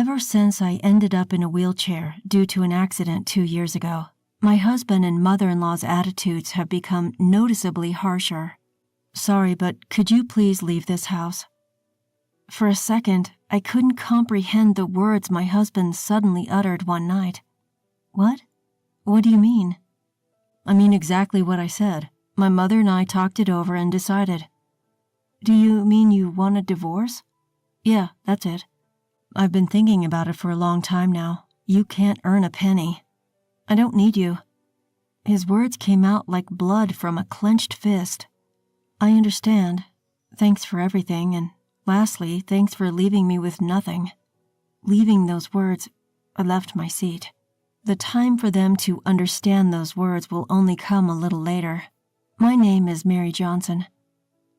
Ever since I ended up in a wheelchair due to an accident 2 years ago, my husband and mother-in-law's attitudes have become noticeably harsher. Sorry, but could you please leave this house? For a second, I couldn't comprehend the words my husband suddenly uttered one night. What? What do you mean? I mean exactly what I said. My mother and I talked it over and decided. Do you mean you want a divorce? Yeah, that's it. I've been thinking about it for a long time now. You can't earn a penny. I don't need you. His words came out like blood from a clenched fist. I understand. Thanks for everything, and lastly, thanks for leaving me with nothing. Leaving those words, I left my seat. The time for them to understand those words will only come a little later. My name is Mary Johnson.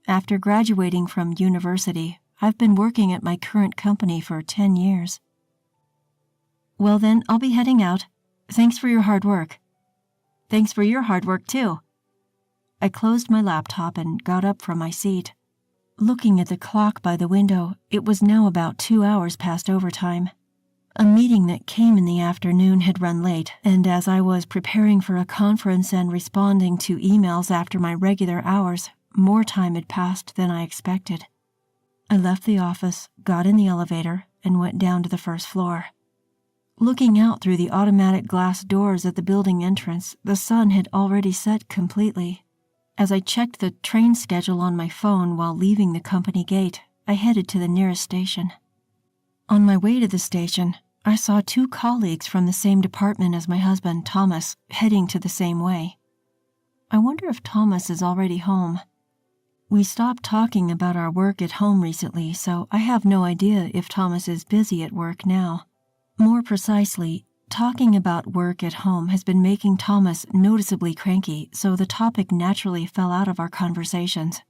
After graduating from university, I've been working at my current company for 10 years. Well then, I'll be heading out. Thanks for your hard work. Thanks for your hard work too. I closed my laptop and got up from my seat. Looking at the clock by the window, it was now about 2 hours past overtime. A meeting that came in the afternoon had run late, and as I was preparing for a conference and responding to emails after my regular hours, more time had passed than I expected. I left the office, got in the elevator, and went down to the first floor. Looking out through the automatic glass doors at the building entrance, the sun had already set completely. As I checked the train schedule on my phone while leaving the company gate, I headed to the nearest station. On my way to the station, I saw 2 colleagues from the same department as my husband, Thomas, heading to the same way. I wonder if Thomas is already home. We stopped talking about our work at home recently, so I have no idea if Thomas is busy at work now. More precisely, talking about work at home has been making Thomas noticeably cranky, so the topic naturally fell out of our conversations.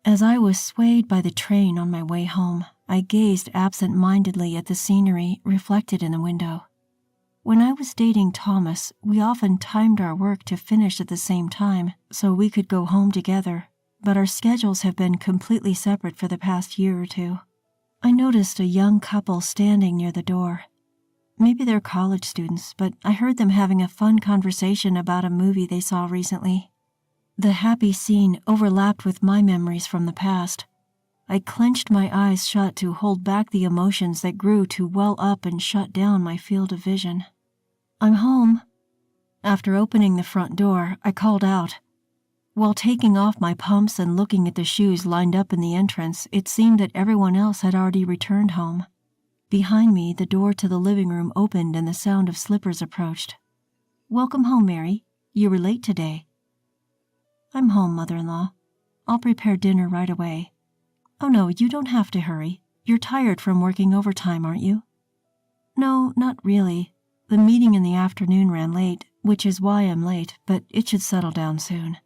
As I was swayed by the train on my way home, I gazed absent-mindedly at the scenery reflected in the window. When I was dating Thomas, we often timed our work to finish at the same time so we could go home together, but our schedules have been completely separate for the past year or 2. I noticed a young couple standing near the door. Maybe they're college students, but I heard them having a fun conversation about a movie they saw recently. The happy scene overlapped with my memories from the past. I clenched my eyes shut to hold back the emotions that grew to well up and shut down my field of vision. I'm home. After opening the front door, I called out. While taking off my pumps and looking at the shoes lined up in the entrance, it seemed that everyone else had already returned home. Behind me, the door to the living room opened and the sound of slippers approached. Welcome home, Mary. You were late today. I'm home, mother-in-law. I'll prepare dinner right away. Oh no, you don't have to hurry. You're tired from working overtime, aren't you? No, not really. The meeting in the afternoon ran late, which is why I'm late, but it should settle down soon.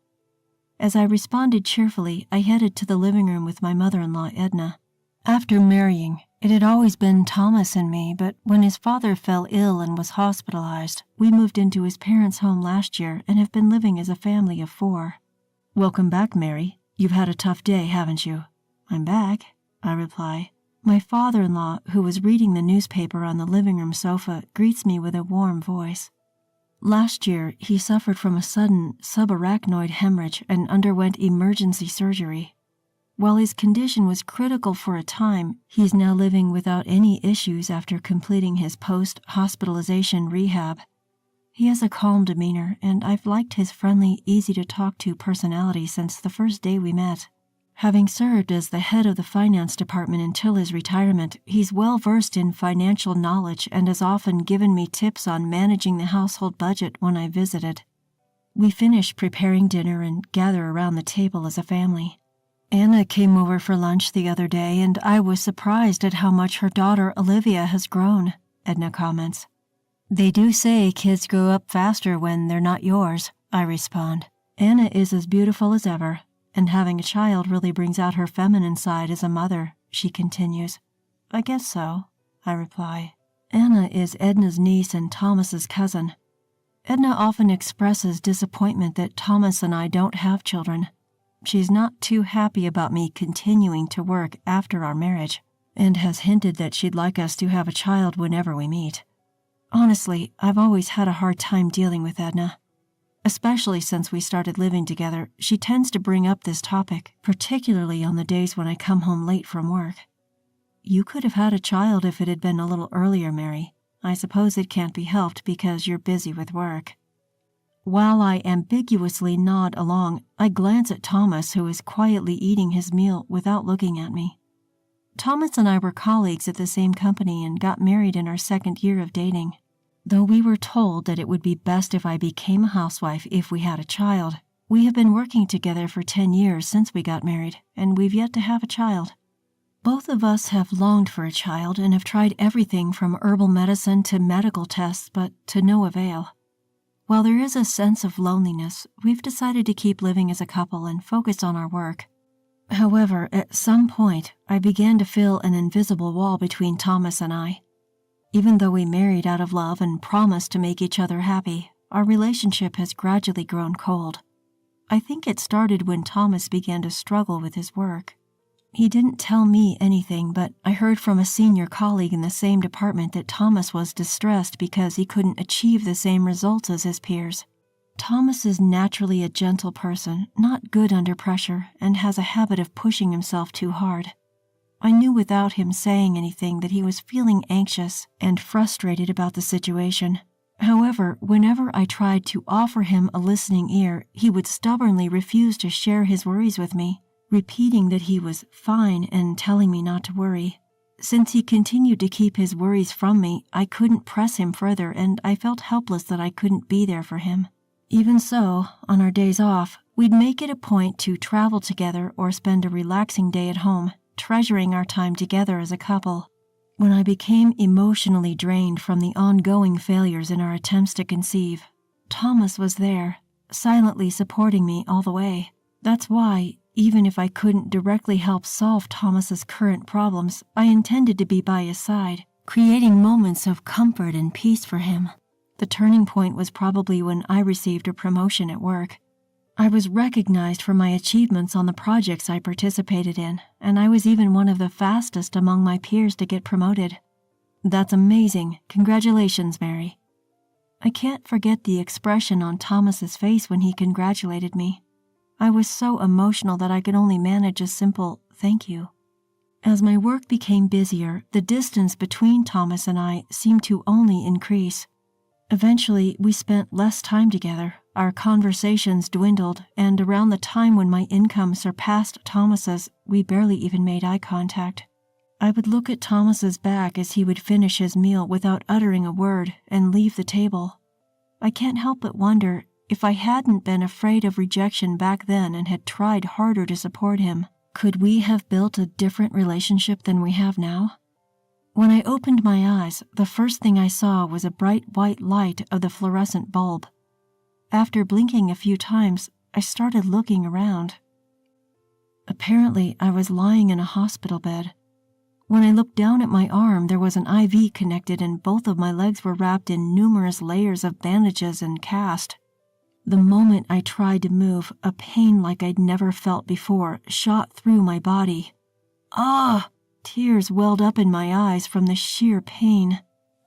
As I responded cheerfully, I headed to the living room with my mother-in-law, Edna. After marrying, it had always been Thomas and me, but when his father fell ill and was hospitalized, we moved into his parents' home last year and have been living as a family of 4. Welcome back, Mary. You've had a tough day, haven't you? I'm back, I reply. My father-in-law, who was reading the newspaper on the living room sofa, greets me with a warm voice. Last year, he suffered from a sudden subarachnoid hemorrhage and underwent emergency surgery. While his condition was critical for a time, he's now living without any issues after completing his post-hospitalization rehab. He has a calm demeanor, and I've liked his friendly, easy-to-talk-to personality since the first day we met. Having served as the head of the finance department until his retirement, he's well-versed in financial knowledge and has often given me tips on managing the household budget when I visited. We finish preparing dinner and gather around the table as a family. Anna came over for lunch the other day, and I was surprised at how much her daughter Olivia has grown, Edna comments. They do say kids grow up faster when they're not yours, I respond. Anna is as beautiful as ever, and having a child really brings out her feminine side as a mother, she continues. I guess so, I reply. Anna is Edna's niece and Thomas's cousin. Edna often expresses disappointment that Thomas and I don't have children. She's not too happy about me continuing to work after our marriage. and has hinted that she'd like us to have a child whenever we meet. Honestly, I've always had a hard time dealing with Edna. Especially since we started living together, she tends to bring up this topic, particularly on the days when I come home late from work. You could have had a child if it had been a little earlier, Mary. I suppose it can't be helped because you're busy with work. While I ambiguously nod along, I glance at Thomas, who is quietly eating his meal without looking at me. Thomas and I were colleagues at the same company and got married in our second year of dating. Though we were told that it would be best if I became a housewife if we had a child, we have been working together for 10 years since we got married, and we've yet to have a child. Both of us have longed for a child and have tried everything from herbal medicine to medical tests, but to no avail. While there is a sense of loneliness, we've decided to keep living as a couple and focus on our work. However, at some point, I began to feel an invisible wall between Thomas and I. Even though we married out of love and promised to make each other happy, our relationship has gradually grown cold. I think it started when Thomas began to struggle with his work. He didn't tell me anything, but I heard from a senior colleague in the same department that Thomas was distressed because he couldn't achieve the same results as his peers. Thomas is naturally a gentle person, not good under pressure, and has a habit of pushing himself too hard. I knew without him saying anything that he was feeling anxious and frustrated about the situation. However, whenever I tried to offer him a listening ear, he would stubbornly refuse to share his worries with me, repeating that he was fine and telling me not to worry. Since he continued to keep his worries from me, I couldn't press him further, and I felt helpless that I couldn't be there for him. Even so, on our days off, we'd make it a point to travel together or spend a relaxing day at home, treasuring our time together as a couple. When I became emotionally drained from the ongoing failures in our attempts to conceive, Thomas was there, silently supporting me all the way. That's why, even if I couldn't directly help solve Thomas's current problems, I intended to be by his side, creating moments of comfort and peace for him. The turning point was probably when I received a promotion at work. I was recognized for my achievements on the projects I participated in, and I was even one of the fastest among my peers to get promoted. That's amazing. Congratulations, Mary. I can't forget the expression on Thomas's face when he congratulated me. I was so emotional that I could only manage a simple thank you. As my work became busier, the distance between Thomas and I seemed to only increase. Eventually, we spent less time together, our conversations dwindled, and around the time when my income surpassed Thomas's, we barely even made eye contact. I would look at Thomas's back as he would finish his meal without uttering a word and leave the table. I can't help but wonder, if I hadn't been afraid of rejection back then and had tried harder to support him, could we have built a different relationship than we have now? When I opened my eyes, the first thing I saw was a bright white light of the fluorescent bulb. After blinking a few times, I started looking around. Apparently, I was lying in a hospital bed. When I looked down at my arm, there was an IV connected and both of my legs were wrapped in numerous layers of bandages and cast. The moment I tried to move, a pain like I'd never felt before shot through my body. Ah! Tears welled up in my eyes from the sheer pain.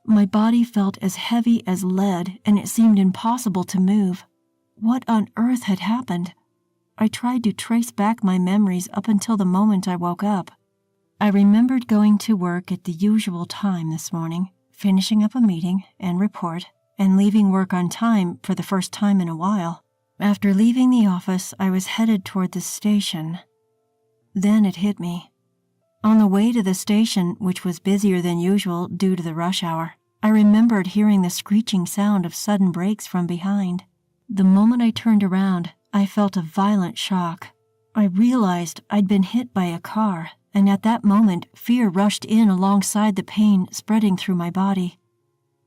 My body felt as heavy as lead, and it seemed impossible to move. What on earth had happened? I tried to trace back my memories up until the moment I woke up. I remembered going to work at the usual time this morning, finishing up a meeting and report, and leaving work on time for the first time in a while. After leaving the office, I was headed toward the station. Then it hit me. On the way to the station, which was busier than usual due to the rush hour, I remembered hearing the screeching sound of sudden brakes from behind. The moment I turned around, I felt a violent shock. I realized I'd been hit by a car, and at that moment, fear rushed in alongside the pain spreading through my body.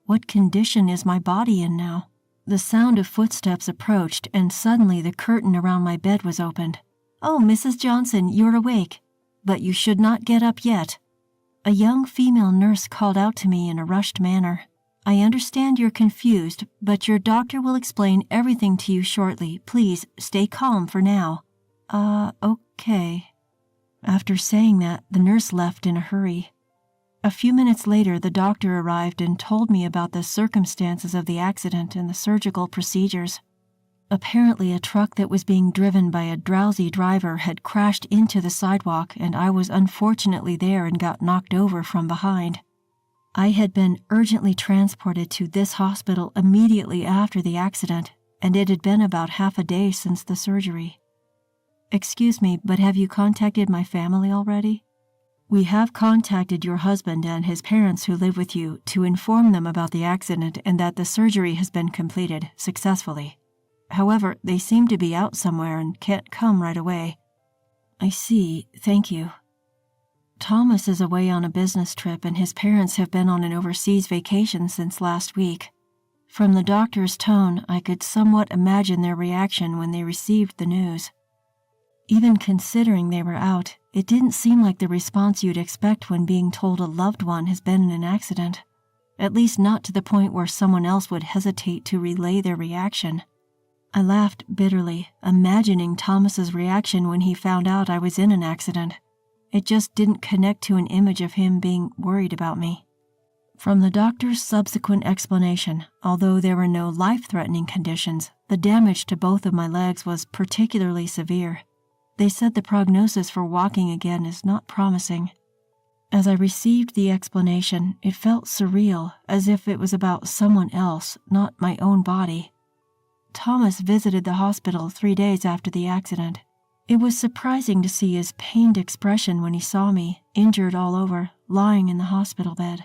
What condition is my body in now? The sound of footsteps approached, and suddenly the curtain around my bed was opened. "Oh, Mrs. Johnson, you're awake. But you should not get up yet." A young female nurse called out to me in a rushed manner. "I understand you're confused, but your doctor will explain everything to you shortly. Please, stay calm for now." Okay. After saying that, the nurse left in a hurry. A few minutes later, the doctor arrived and told me about the circumstances of the accident and the surgical procedures. Apparently, a truck that was being driven by a drowsy driver had crashed into the sidewalk, and I was unfortunately there and got knocked over from behind. I had been urgently transported to this hospital immediately after the accident, and it had been about half a day since the surgery. Excuse me, but have you contacted my family already? We have contacted your husband and his parents who live with you to inform them about the accident and that the surgery has been completed successfully. However, they seem to be out somewhere and can't come right away. I see, thank you. Thomas is away on a business trip and his parents have been on an overseas vacation since last week. From the doctor's tone, I could somewhat imagine their reaction when they received the news. Even considering they were out, it didn't seem like the response you'd expect when being told a loved one has been in an accident. At least not to the point where someone else would hesitate to relay their reaction. I laughed bitterly, imagining Thomas's reaction when he found out I was in an accident. It just didn't connect to an image of him being worried about me. From the doctor's subsequent explanation, although there were no life-threatening conditions, the damage to both of my legs was particularly severe. They said the prognosis for walking again is not promising. As I received the explanation, it felt surreal, as if it was about someone else, not my own body. Thomas visited the hospital 3 days after the accident. It was surprising to see his pained expression when he saw me, injured all over, lying in the hospital bed.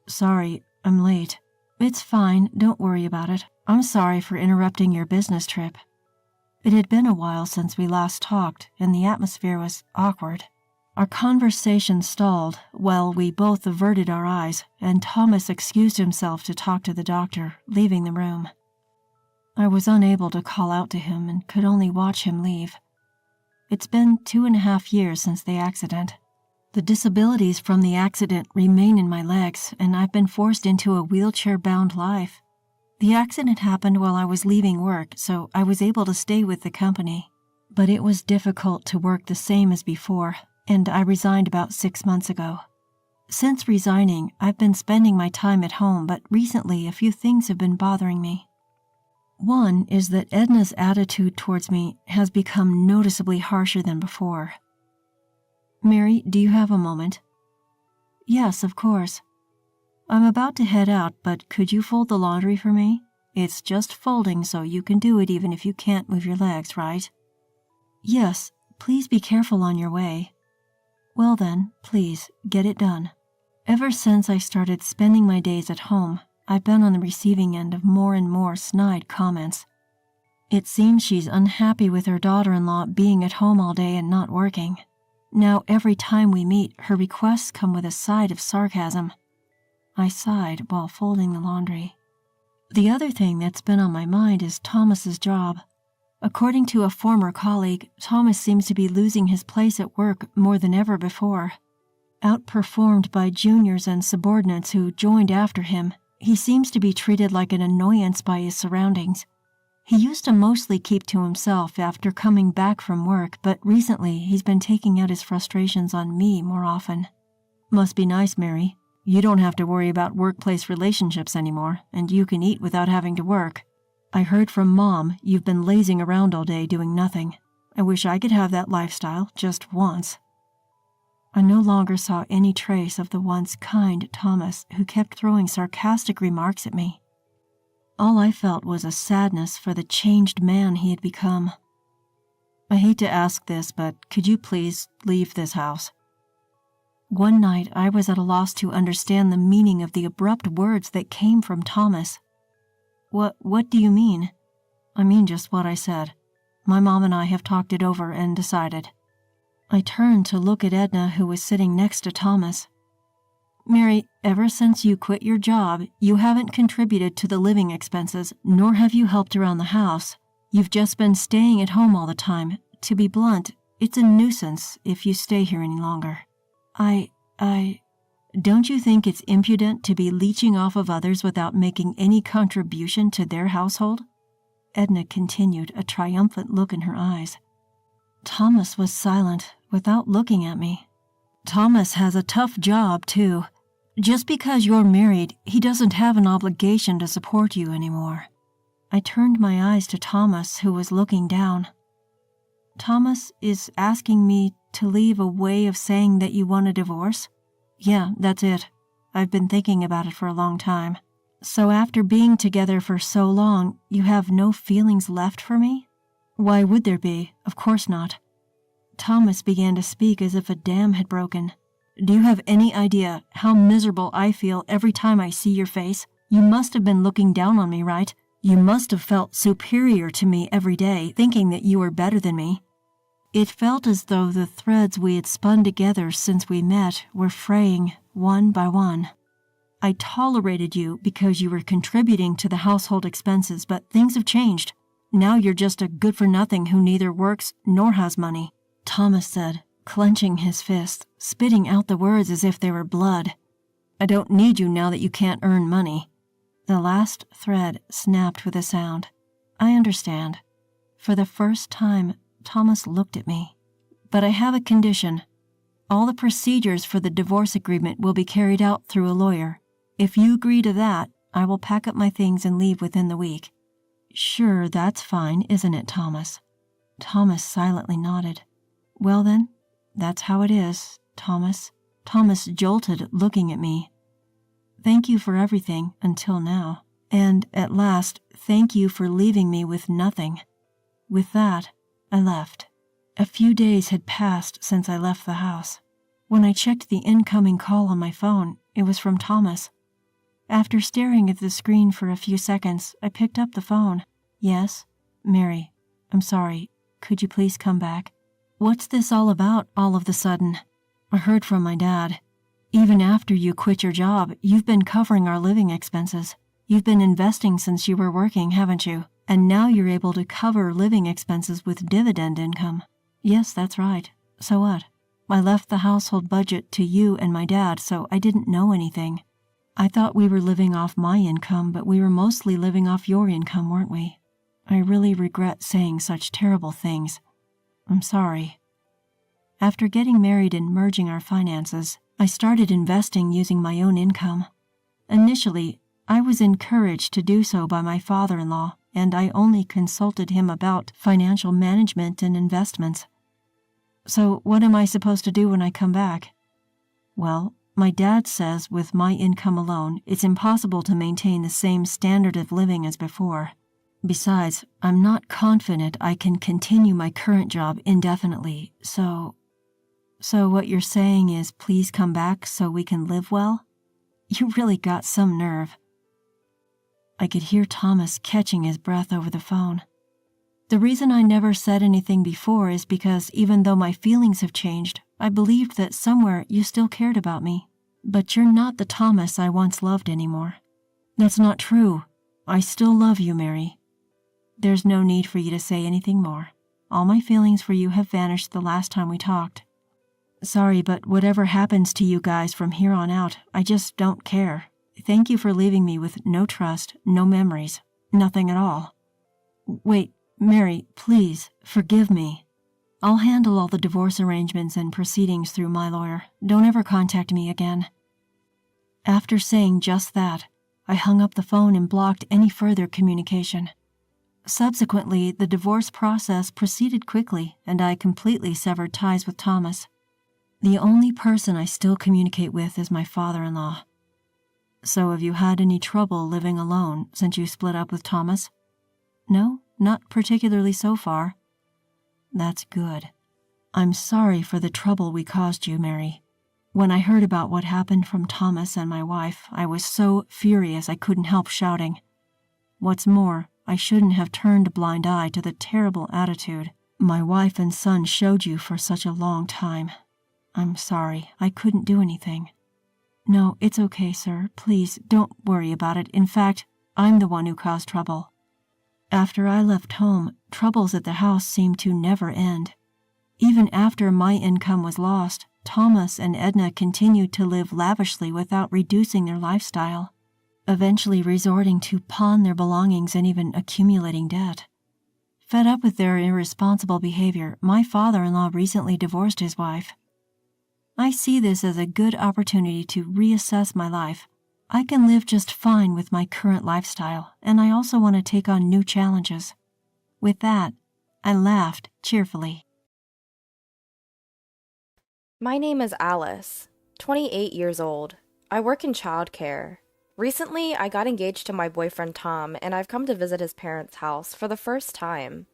Sorry, I'm late. It's fine, don't worry about it. I'm sorry for interrupting your business trip. It had been a while since we last talked, and the atmosphere was awkward. Our conversation stalled while we both averted our eyes, and Thomas excused himself to talk to the doctor, leaving the room. I was unable to call out to him and could only watch him leave. It's been 2.5 years since the accident. The disabilities from the accident remain in my legs, and I've been forced into a wheelchair-bound life. The accident happened while I was leaving work, so I was able to stay with the company. But it was difficult to work the same as before, and I resigned about 6 months ago. Since resigning, I've been spending my time at home, but recently a few things have been bothering me. One is that Edna's attitude towards me has become noticeably harsher than before. Mary, do you have a moment? Yes, of course. I'm about to head out, but could you fold the laundry for me? It's just folding, so you can do it even if you can't move your legs, right? Yes, please be careful on your way. Well then, please, get it done. Ever since I started spending my days at home, I've been on the receiving end of more and more snide comments. It seems she's unhappy with her daughter-in-law being at home all day and not working. Now every time we meet, her requests come with a side of sarcasm. I sighed while folding the laundry. The other thing that's been on my mind is Thomas's job. According to a former colleague, Thomas seems to be losing his place at work more than ever before. Outperformed by juniors and subordinates who joined after him, he seems to be treated like an annoyance by his surroundings. He used to mostly keep to himself after coming back from work, but recently he's been taking out his frustrations on me more often. Must be nice, Mary. You don't have to worry about workplace relationships anymore, and you can eat without having to work. I heard from Mom you've been lazing around all day doing nothing. I wish I could have that lifestyle just once. I no longer saw any trace of the once kind Thomas who kept throwing sarcastic remarks at me. All I felt was a sadness for the changed man he had become. I hate to ask this, but could you please leave this house? One night I was at a loss to understand the meaning of the abrupt words that came from Thomas. What do you mean? I mean just what I said. My mom and I have talked it over and decided. I turned to look at Edna, who was sitting next to Thomas. Mary, ever since you quit your job, you haven't contributed to the living expenses, nor have you helped around the house. You've just been staying at home all the time. To be blunt, it's a nuisance if you stay here any longer. Don't you think it's impudent to be leeching off of others without making any contribution to their household? Edna continued, a triumphant look in her eyes. Thomas was silent, without looking at me. Thomas has a tough job, too. Just because you're married, he doesn't have an obligation to support you anymore." I turned my eyes to Thomas, who was looking down. "Thomas is asking me to leave a way of saying that you want a divorce?" "Yeah, that's it. I've been thinking about it for a long time." "So after being together for so long, you have no feelings left for me?" "Why would there be? Of course not." Thomas began to speak as if a dam had broken. "Do you have any idea how miserable I feel every time I see your face? You must have been looking down on me, right? You must have felt superior to me every day, thinking that you were better than me." It felt as though the threads we had spun together since we met were fraying one by one. "I tolerated you because you were contributing to the household expenses, but things have changed. Now you're just a good-for-nothing who neither works nor has money," Thomas said, clenching his fist, spitting out the words as if they were blood. "I don't need you now that you can't earn money." The last thread snapped with a sound. "I understand." For the first time, Thomas looked at me. "But I have a condition. All the procedures for the divorce agreement will be carried out through a lawyer. If you agree to that, I will pack up my things and leave within the week." "Sure, that's fine, isn't it, Thomas?" Thomas silently nodded. "Well then, that's how it is, Thomas." Thomas jolted, looking at me. "Thank you for everything until now. And at last, thank you for leaving me with nothing." With that, I left. A few days had passed since I left the house. When I checked the incoming call on my phone, it was from Thomas. After staring at the screen for a few seconds, I picked up the phone. "Yes, Mary, I'm sorry. Could you please come back?" "What's this all about all of the sudden?" "I heard from my dad. Even after you quit your job, you've been covering our living expenses. You've been investing since you were working, haven't you? And now you're able to cover living expenses with dividend income." "Yes, that's right. So what? I left the household budget to you and my dad, so I didn't know anything. I thought we were living off my income, but we were mostly living off your income, weren't we? I really regret saying such terrible things. I'm sorry." After getting married and merging our finances, I started investing using my own income. Initially, I was encouraged to do so by my father-in-law, and I only consulted him about financial management and investments. "So what am I supposed to do when I come back?" "Well, my dad says with my income alone, it's impossible to maintain the same standard of living as before. Besides, I'm not confident I can continue my current job indefinitely, so what you're saying is please come back so we can live well? You really got some nerve." I could hear Thomas catching his breath over the phone. "The reason I never said anything before is because even though my feelings have changed, I believed that somewhere you still cared about me. But you're not the Thomas I once loved anymore." "That's not true. I still love you, Mary." "There's no need for you to say anything more. All my feelings for you have vanished the last time we talked. Sorry, but whatever happens to you guys from here on out, I just don't care. Thank you for leaving me with no trust, no memories, nothing at all." "Wait, Mary, please, forgive me. I'll handle all the divorce arrangements and proceedings through my lawyer. Don't ever contact me again." After saying just that, I hung up the phone and blocked any further communication. Subsequently, the divorce process proceeded quickly, and I completely severed ties with Thomas. The only person I still communicate with is my father-in-law. "So have you had any trouble living alone since you split up with Thomas?" "No, not particularly so far." "That's good. I'm sorry for the trouble we caused you, Mary. When I heard about what happened from Thomas and my wife, I was so furious I couldn't help shouting. What's more, I shouldn't have turned a blind eye to the terrible attitude my wife and son showed you for such a long time. I'm sorry, I couldn't do anything." "No, it's okay, sir. Please, don't worry about it. In fact, I'm the one who caused trouble." After I left home, troubles at the house seemed to never end. Even after my income was lost, Thomas and Edna continued to live lavishly without reducing their lifestyle, eventually resorting to pawn their belongings and even accumulating debt. Fed up with their irresponsible behavior, my father-in-law recently divorced his wife. I see this as a good opportunity to reassess my life. I can live just fine with my current lifestyle, and I also want to take on new challenges. With that, I laughed cheerfully. My name is Alice, 28 years old. I work in childcare. Recently, I got engaged to my boyfriend Tom, and I've come to visit his parents' house for the first time.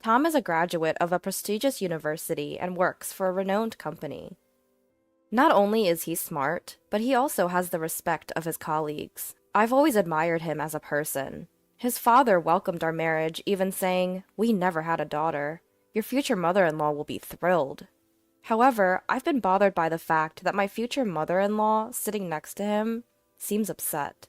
Tom is a graduate of a prestigious university and works for a renowned company. Not only is he smart, but he also has the respect of his colleagues. I've always admired him as a person. His father welcomed our marriage, even saying, "We never had a daughter. Your future mother-in-law will be thrilled." However, I've been bothered by the fact that my future mother-in-law, sitting next to him, seems upset.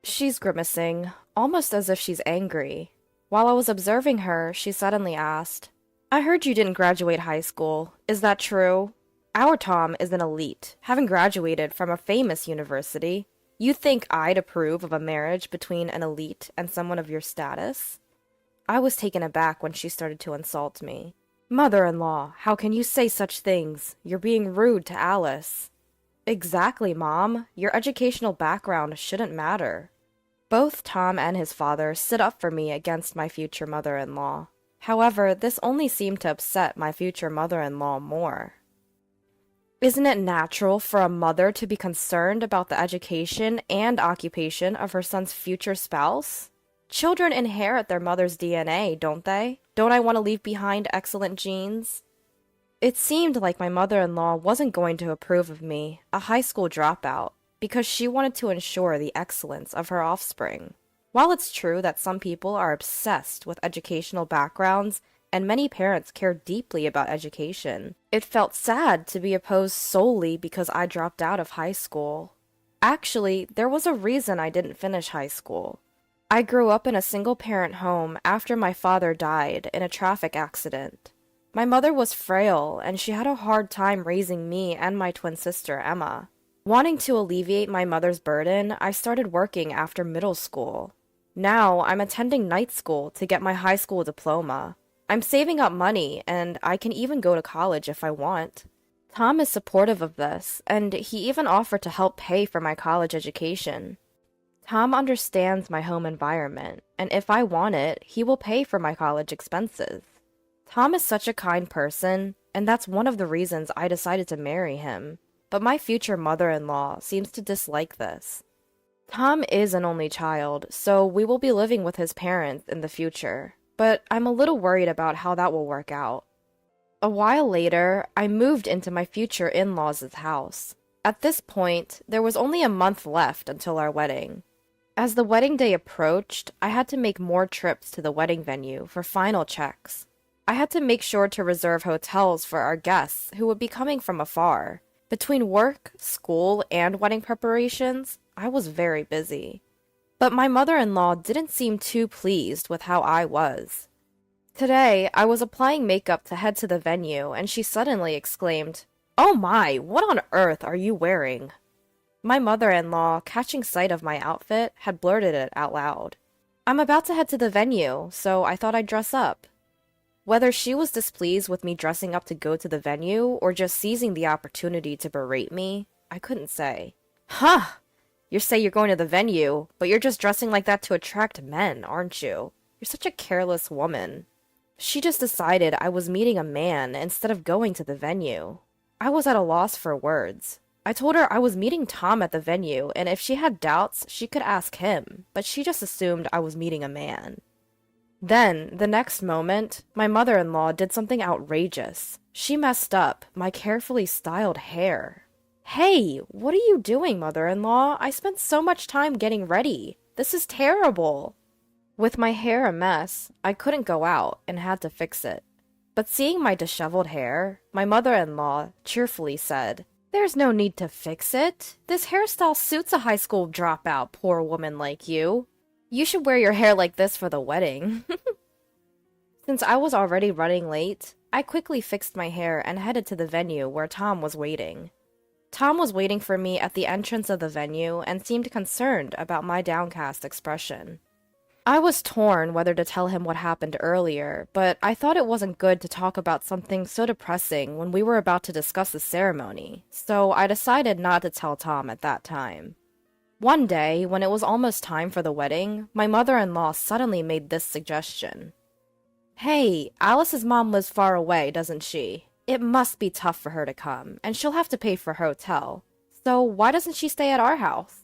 She's grimacing, almost as if she's angry. While I was observing her, she suddenly asked, "I heard you didn't graduate high school. Is that true? Our Tom is an elite, having graduated from a famous university. You think I'd approve of a marriage between an elite and someone of your status?" I was taken aback when she started to insult me. "Mother-in-law, how can you say such things? You're being rude to Alice." "Exactly, Mom. Your educational background shouldn't matter." Both Tom and his father stood up for me against my future mother-in-law. However, this only seemed to upset my future mother-in-law more. Isn't it natural for a mother to be concerned about the education and occupation of her son's future spouse? Children inherit their mother's DNA, don't they? Don't I want to leave behind excellent genes? It seemed like my mother-in-law wasn't going to approve of me, a high school dropout, because she wanted to ensure the excellence of her offspring. While it's true that some people are obsessed with educational backgrounds, and many parents care deeply about education, it felt sad to be opposed solely because I dropped out of high school. Actually, there was a reason I didn't finish high school. I grew up in a single-parent home after my father died in a traffic accident. My mother was frail, and she had a hard time raising me and my twin sister, Emma. Wanting to alleviate my mother's burden, I started working after middle school. Now, I'm attending night school to get my high school diploma. I'm saving up money, and I can even go to college if I want. Tom is supportive of this, and he even offered to help pay for my college education. Tom understands my home environment, and if I want it, he will pay for my college expenses. Tom is such a kind person, and that's one of the reasons I decided to marry him. But my future mother-in-law seems to dislike this. Tom is an only child, so we will be living with his parents in the future, but I'm a little worried about how that will work out. A while later, I moved into my future in-laws' house. At this point, there was only a month left until our wedding. As the wedding day approached, I had to make more trips to the wedding venue for final checks. I had to make sure to reserve hotels for our guests who would be coming from afar. Between work, school, and wedding preparations, I was very busy. But my mother-in-law didn't seem too pleased with how I was. Today, I was applying makeup to head to the venue, and she suddenly exclaimed, "Oh my, what on earth are you wearing?" My mother-in-law, catching sight of my outfit, had blurted it out loud. "I'm about to head to the venue, so I thought I'd dress up." Whether she was displeased with me dressing up to go to the venue, or just seizing the opportunity to berate me, I couldn't say. "Huh! You say you're going to the venue, but you're just dressing like that to attract men, aren't you? You're such a careless woman." She just decided I was meeting a man instead of going to the venue. I was at a loss for words. I told her I was meeting Tom at the venue, and if she had doubts, she could ask him, but she just assumed I was meeting a man. Then, the next moment, my mother-in-law did something outrageous. She messed up my carefully styled hair. "Hey, what are you doing, mother-in-law? I spent so much time getting ready. This is terrible." With my hair a mess, I couldn't go out and had to fix it. But seeing my disheveled hair, my mother-in-law cheerfully said, "There's no need to fix it. This hairstyle suits a high school dropout, poor woman like you. You should wear your hair like this for the wedding." Since I was already running late, I quickly fixed my hair and headed to the venue where Tom was waiting. Tom was waiting for me at the entrance of the venue and seemed concerned about my downcast expression. I was torn whether to tell him what happened earlier, but I thought it wasn't good to talk about something so depressing when we were about to discuss the ceremony, so I decided not to tell Tom at that time. One day, when it was almost time for the wedding, my mother-in-law suddenly made this suggestion. Hey, Alice's mom lives far away, doesn't she? It must be tough for her to come, and she'll have to pay for her hotel. So why doesn't she stay at our house?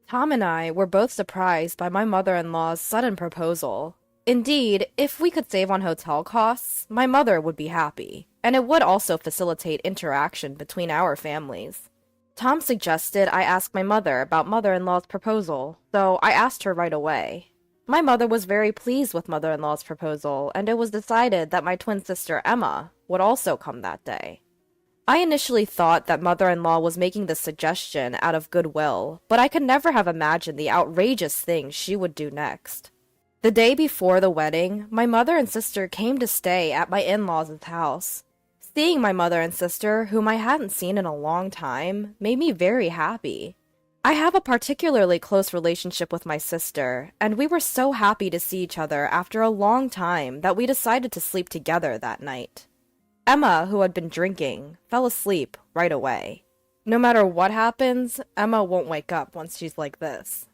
Tom and I were both surprised by my mother-in-law's sudden proposal. Indeed, if we could save on hotel costs, my mother would be happy, and it would also facilitate interaction between our families. Tom suggested I ask my mother about mother-in-law's proposal, so I asked her right away. My mother was very pleased with mother-in-law's proposal, and it was decided that my twin sister Emma would also come that day. I initially thought that mother-in-law was making this suggestion out of goodwill, but I could never have imagined the outrageous things she would do next. The day before the wedding, my mother and sister came to stay at my in-laws' house. Seeing my mother and sister, whom I hadn't seen in a long time, made me very happy. I have a particularly close relationship with my sister, and we were so happy to see each other after a long time that we decided to sleep together that night. Emma, who had been drinking, fell asleep right away. No matter what happens, Emma won't wake up once she's like this.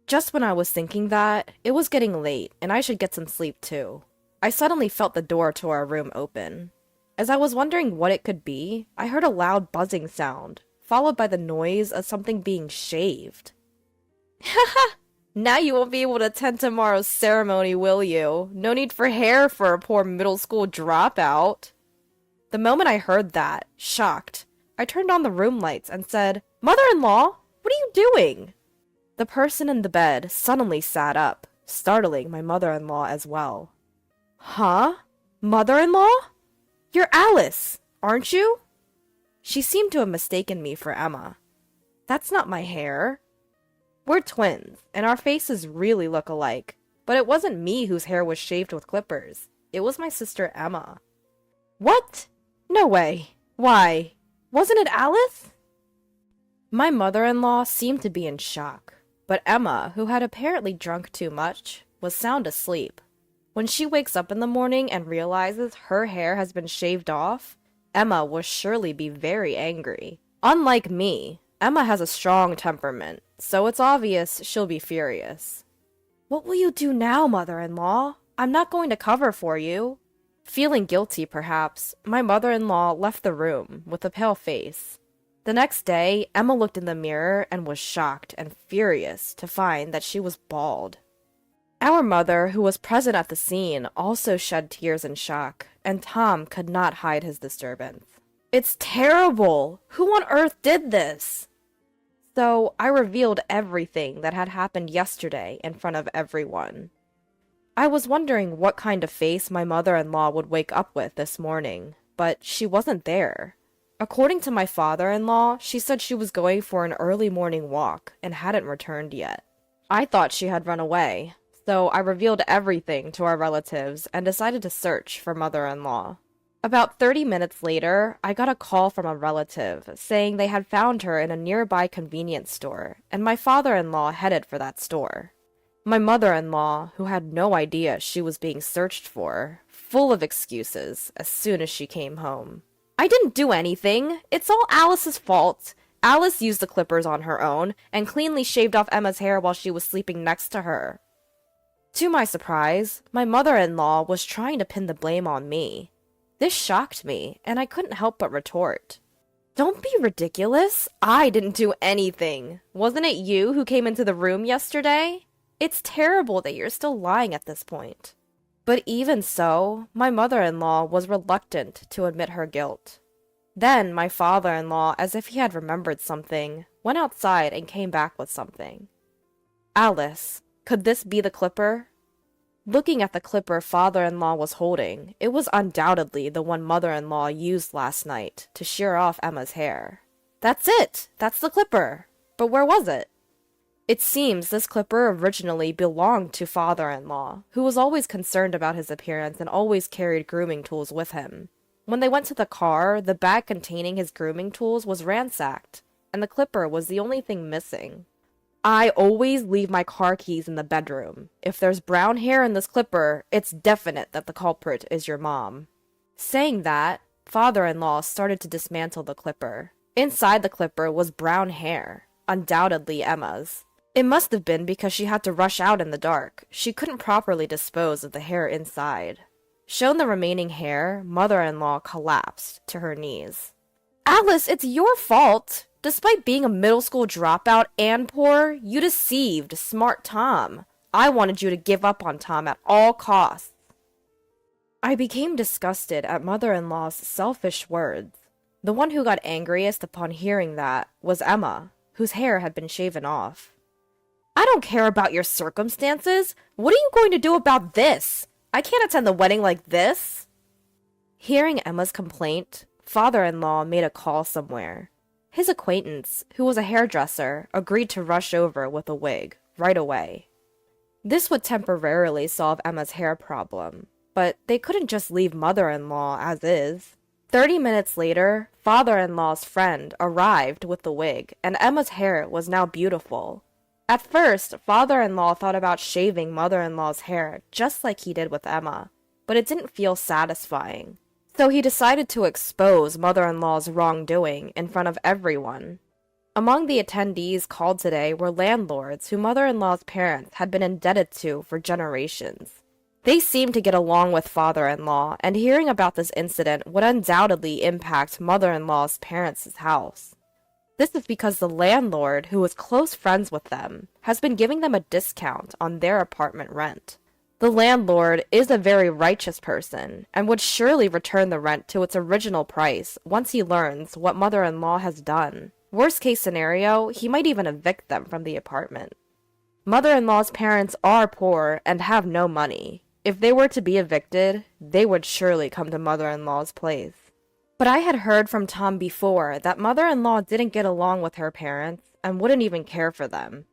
Just when I was thinking that, it was getting late and I should get some sleep too. I suddenly felt the door to our room open. As I was wondering what it could be, I heard a loud buzzing sound, followed by the noise of something being shaved. Haha! Now you won't be able to attend tomorrow's ceremony, will you? No need for hair for a poor middle school dropout. The moment I heard that, shocked, I turned on the room lights and said, Mother-in-law, what are you doing? The person in the bed suddenly sat up, startling my mother-in-law as well. Huh? Mother-in-law? You're Alice, aren't you? She seemed to have mistaken me for Emma. That's not my hair. We're twins, and our faces really look alike, but it wasn't me whose hair was shaved with clippers. It was my sister Emma. What? No way. Why? Wasn't it Alice? My mother-in-law seemed to be in shock, but Emma, who had apparently drunk too much, was sound asleep. When she wakes up in the morning and realizes her hair has been shaved off, Emma will surely be very angry. Unlike me, Emma has a strong temperament, so it's obvious she'll be furious. What will you do now, mother-in-law? I'm not going to cover for you. Feeling guilty, perhaps, my mother-in-law left the room with a pale face. The next day, Emma looked in the mirror and was shocked and furious to find that she was bald. Our mother, who was present at the scene, also shed tears in shock, and Tom could not hide his disturbance. It's terrible! Who on earth did this? So I revealed everything that had happened yesterday in front of everyone. I was wondering what kind of face my mother-in-law would wake up with this morning, but she wasn't there. According to my father-in-law, she said she was going for an early morning walk and hadn't returned yet. I thought she had run away, so I revealed everything to our relatives and decided to search for mother-in-law. About 30 minutes later, I got a call from a relative saying they had found her in a nearby convenience store, and my father-in-law headed for that store. My mother-in-law, who had no idea she was being searched for, full of excuses as soon as she came home. I didn't do anything. It's all Alice's fault. Alice used the clippers on her own and cleanly shaved off Emma's hair while she was sleeping next to her. To my surprise, my mother-in-law was trying to pin the blame on me. This shocked me, and I couldn't help but retort. Don't be ridiculous. I didn't do anything. Wasn't it you who came into the room yesterday? It's terrible that you're still lying at this point. But even so, my mother-in-law was reluctant to admit her guilt. Then my father-in-law, as if he had remembered something, went outside and came back with something. Alice, could this be the clipper? Looking at the clipper father-in-law was holding, it was undoubtedly the one mother-in-law used last night to shear off Emma's hair. That's it! That's the clipper! But where was it? It seems this clipper originally belonged to father-in-law, who was always concerned about his appearance and always carried grooming tools with him. When they went to the car, the bag containing his grooming tools was ransacked, and the clipper was the only thing missing. I always leave my car keys in the bedroom. If there's brown hair in this clipper, it's definite that the culprit is your mom. Saying that, father-in-law started to dismantle the clipper. Inside the clipper was brown hair, undoubtedly Emma's. It must have been because she had to rush out in the dark. She couldn't properly dispose of the hair inside. Shown the remaining hair, mother-in-law collapsed to her knees. Alice, it's your fault! Despite being a middle school dropout and poor, you deceived smart Tom. I wanted you to give up on Tom at all costs. I became disgusted at mother-in-law's selfish words. The one who got angriest upon hearing that was Emma, whose hair had been shaven off. I don't care about your circumstances. What are you going to do about this? I can't attend the wedding like this. Hearing Emma's complaint, father-in-law made a call somewhere. His acquaintance, who was a hairdresser, agreed to rush over with a wig right away. This would temporarily solve Emma's hair problem, but they couldn't just leave mother-in-law as is. 30 minutes later, father-in-law's friend arrived with the wig, and Emma's hair was now beautiful. At first, father-in-law thought about shaving mother-in-law's hair just like he did with Emma, but it didn't feel satisfying. So he decided to expose mother-in-law's wrongdoing in front of everyone. Among the attendees called today were landlords who mother-in-law's parents had been indebted to for generations. They seemed to get along with father-in-law, and hearing about this incident would undoubtedly impact mother-in-law's parents' house. This is because the landlord, who was close friends with them, has been giving them a discount on their apartment rent. The landlord is a very righteous person, and would surely return the rent to its original price once he learns what mother-in-law has done. Worst case scenario, he might even evict them from the apartment. Mother-in-law's parents are poor and have no money. If they were to be evicted, they would surely come to mother-in-law's place. But I had heard from Tom before that mother-in-law didn't get along with her parents and wouldn't even care for them.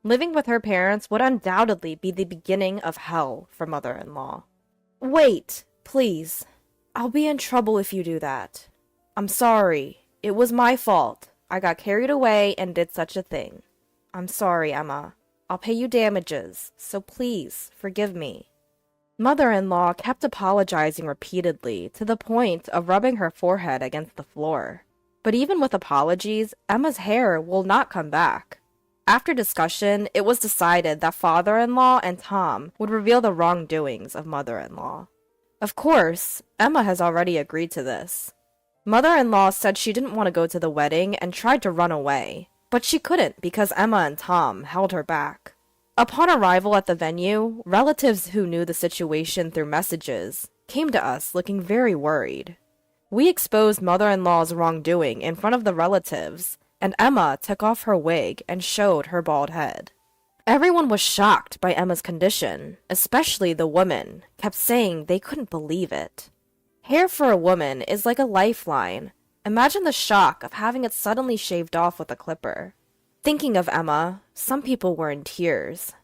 Living with her parents would undoubtedly be the beginning of hell for mother-in-law. Wait, please. I'll be in trouble if you do that. I'm sorry. It was my fault. I got carried away and did such a thing. I'm sorry, Emma. I'll pay you damages, so please forgive me. Mother-in-law kept apologizing repeatedly to the point of rubbing her forehead against the floor. But even with apologies, Emma's hair will not come back. After discussion, it was decided that father-in-law and Tom would reveal the wrongdoings of mother-in-law. Of course, Emma has already agreed to this. Mother-in-law said she didn't want to go to the wedding and tried to run away, but she couldn't because Emma and Tom held her back. Upon arrival at the venue, relatives who knew the situation through messages came to us looking very worried. We exposed mother-in-law's wrongdoing in front of the relatives, and Emma took off her wig and showed her bald head. Everyone was shocked by Emma's condition, especially the women, kept saying they couldn't believe it. Hair for a woman is like a lifeline. Imagine the shock of having it suddenly shaved off with a clipper. Thinking of Emma, some people were in tears.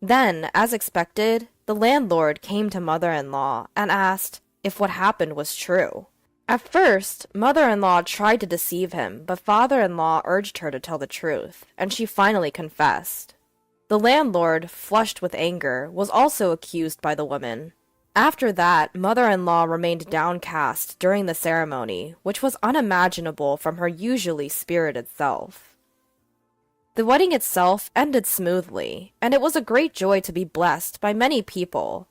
Then, as expected, the landlord came to mother-in-law and asked if what happened was true. At first, mother-in-law tried to deceive him, but father-in-law urged her to tell the truth, and she finally confessed. The landlord, flushed with anger, was also accused by the woman. After that, mother-in-law remained downcast during the ceremony, which was unimaginable from her usually spirited self. The wedding itself ended smoothly, and it was a great joy to be blessed by many people.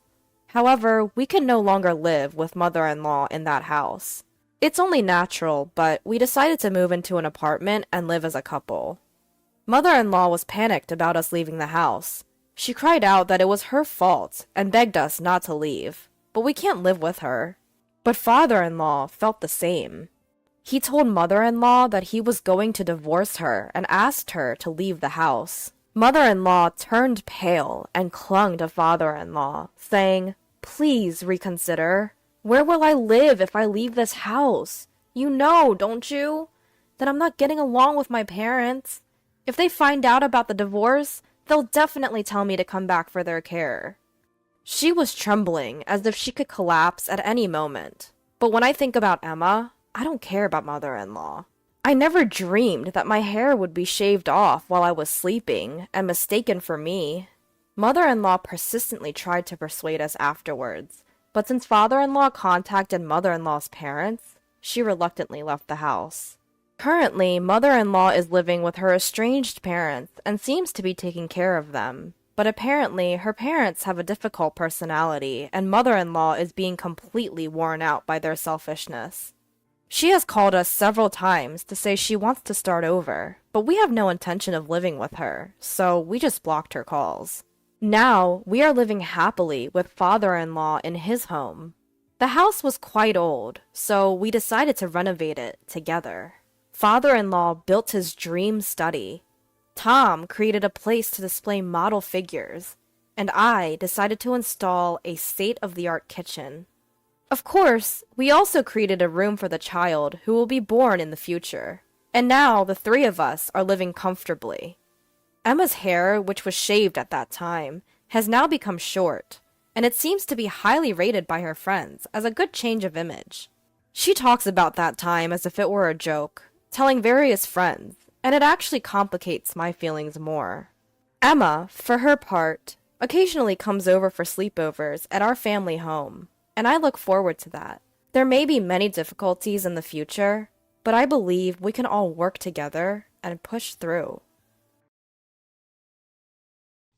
However, we can no longer live with mother-in-law in that house. It's only natural, but we decided to move into an apartment and live as a couple. Mother-in-law was panicked about us leaving the house. She cried out that it was her fault and begged us not to leave, but we can't live with her. But father-in-law felt the same. He told mother-in-law that he was going to divorce her and asked her to leave the house. Mother-in-law turned pale and clung to father-in-law, saying, "Please reconsider. Where will I live if I leave this house? You know, don't you, that I'm not getting along with my parents. If they find out about the divorce, they'll definitely tell me to come back for their care." She was trembling as if she could collapse at any moment. But when I think about Emma, I don't care about mother-in-law. I never dreamed that my hair would be shaved off while I was sleeping and mistaken for me. Mother-in-law persistently tried to persuade us afterwards, but since father-in-law contacted mother-in-law's parents, she reluctantly left the house. Currently, mother-in-law is living with her estranged parents and seems to be taking care of them. But apparently, her parents have a difficult personality, and mother-in-law is being completely worn out by their selfishness. She has called us several times to say she wants to start over, but we have no intention of living with her, so we just blocked her calls. Now, we are living happily with father-in-law in his home. The house was quite old, so we decided to renovate it together. Father-in-law built his dream study. Tom created a place to display model figures, and I decided to install a state-of-the-art kitchen. Of course, we also created a room for the child who will be born in the future, and now the three of us are living comfortably. Emma's hair, which was shaved at that time, has now become short, and it seems to be highly rated by her friends as a good change of image. She talks about that time as if it were a joke, telling various friends, and it actually complicates my feelings more. Emma, for her part, occasionally comes over for sleepovers at our family home, and I look forward to that. There may be many difficulties in the future, but I believe we can all work together and push through.